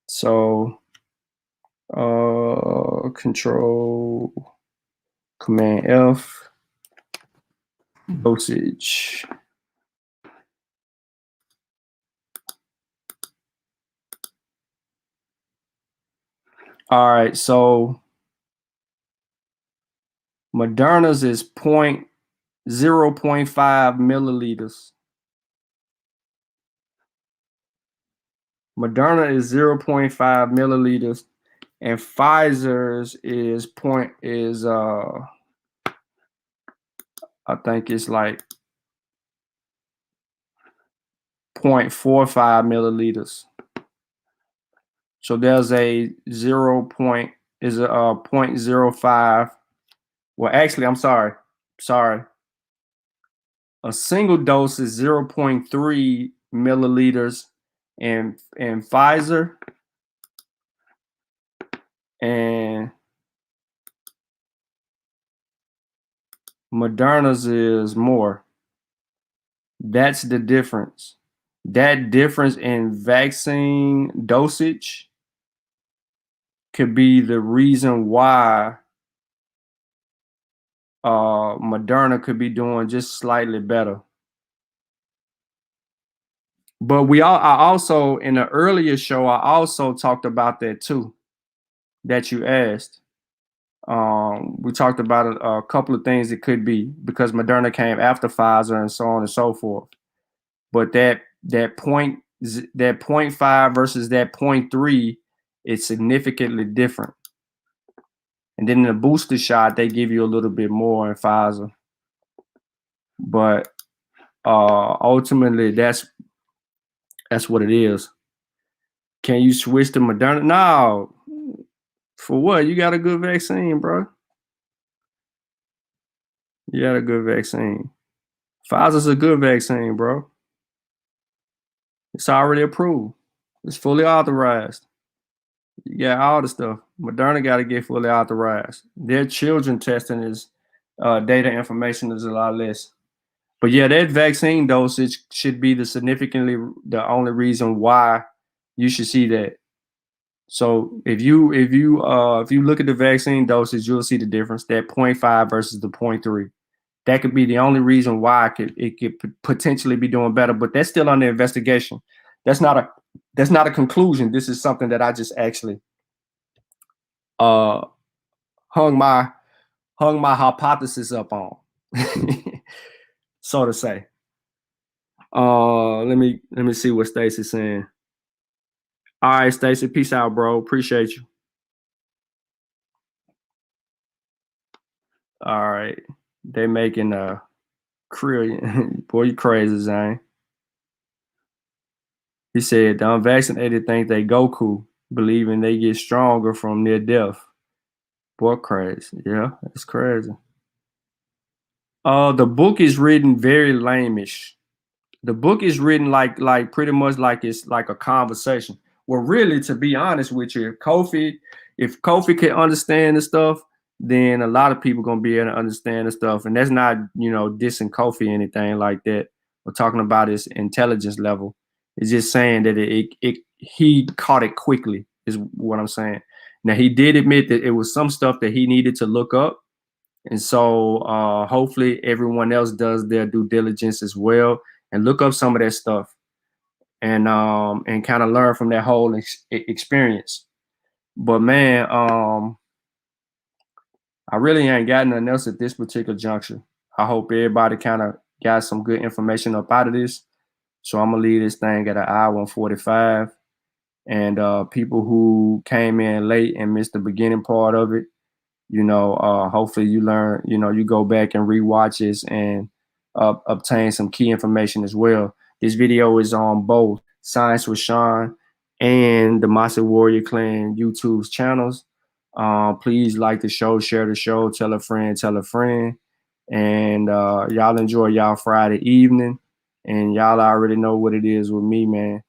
So control command F, dosage. All right, so Moderna's is 0.5 milliliters. Moderna is 0.5 milliliters, and Pfizer's is I think it's like 0.45 milliliters. So there's a 0.05. Well, actually, I'm sorry. A single dose is 0.3 milliliters in Pfizer, and Moderna's is more. That's the difference. That difference in vaccine dosage could be the reason why Moderna could be doing just slightly better. But I also, in the earlier show, I also talked about that too, that you asked. We talked about a couple of things it could be because Moderna came after Pfizer and so on and so forth. But that 0.5 versus that 0.3 is significantly different. And then in the booster shot, they give you a little bit more in Pfizer. But ultimately, that's what it is. Can you switch to Moderna? No. For what? You got a good vaccine, bro. You got a good vaccine. Pfizer's a good vaccine, bro. It's already approved. It's fully authorized. You got all the stuff. Moderna got to get fully authorized. Their children testing is data information is a lot less. But yeah, that vaccine dosage should be the only reason why you should see that. So if you look at the vaccine dosage, you'll see the difference. That 0.5 versus the 0.3. That could be the only reason why it could potentially be doing better. But that's still under investigation. That's not a conclusion. This is something that I just actually hung my hypothesis up on, so to say. Let me see what Stacy's saying. All right, Stacy, peace out, bro. Appreciate you. All right, they making a Korean. Boy, you crazy, Zane. He said the unvaccinated think they Goku, believing they get stronger from near death. Boy, crazy. Yeah, it's crazy. The book is written very lameish. The book is written like pretty much like it's like a conversation. Well, really, to be honest with you, if Kofi can understand the stuff, then a lot of people gonna be able to understand the stuff. And that's not, dissing Kofi or anything like that. We're talking about his intelligence level. It's just saying that he caught it quickly, is what I'm saying. Now, he did admit that it was some stuff that he needed to look up. And so hopefully everyone else does their due diligence as well and look up some of that stuff and kind of learn from that whole experience. But man, I really ain't got nothing else at this particular juncture. I hope everybody kind of got some good information up out of this. So I'm gonna leave this thing at an hour and 45. And people who came in late and missed the beginning part of it, hopefully you learn, you go back and rewatch this and obtain some key information as well. This video is on both Science with Sean and the Master Warrior Clan YouTube's channels. Please like the show, share the show, tell a friend, and y'all enjoy y'all Friday evening. And y'all already know what it is with me, man.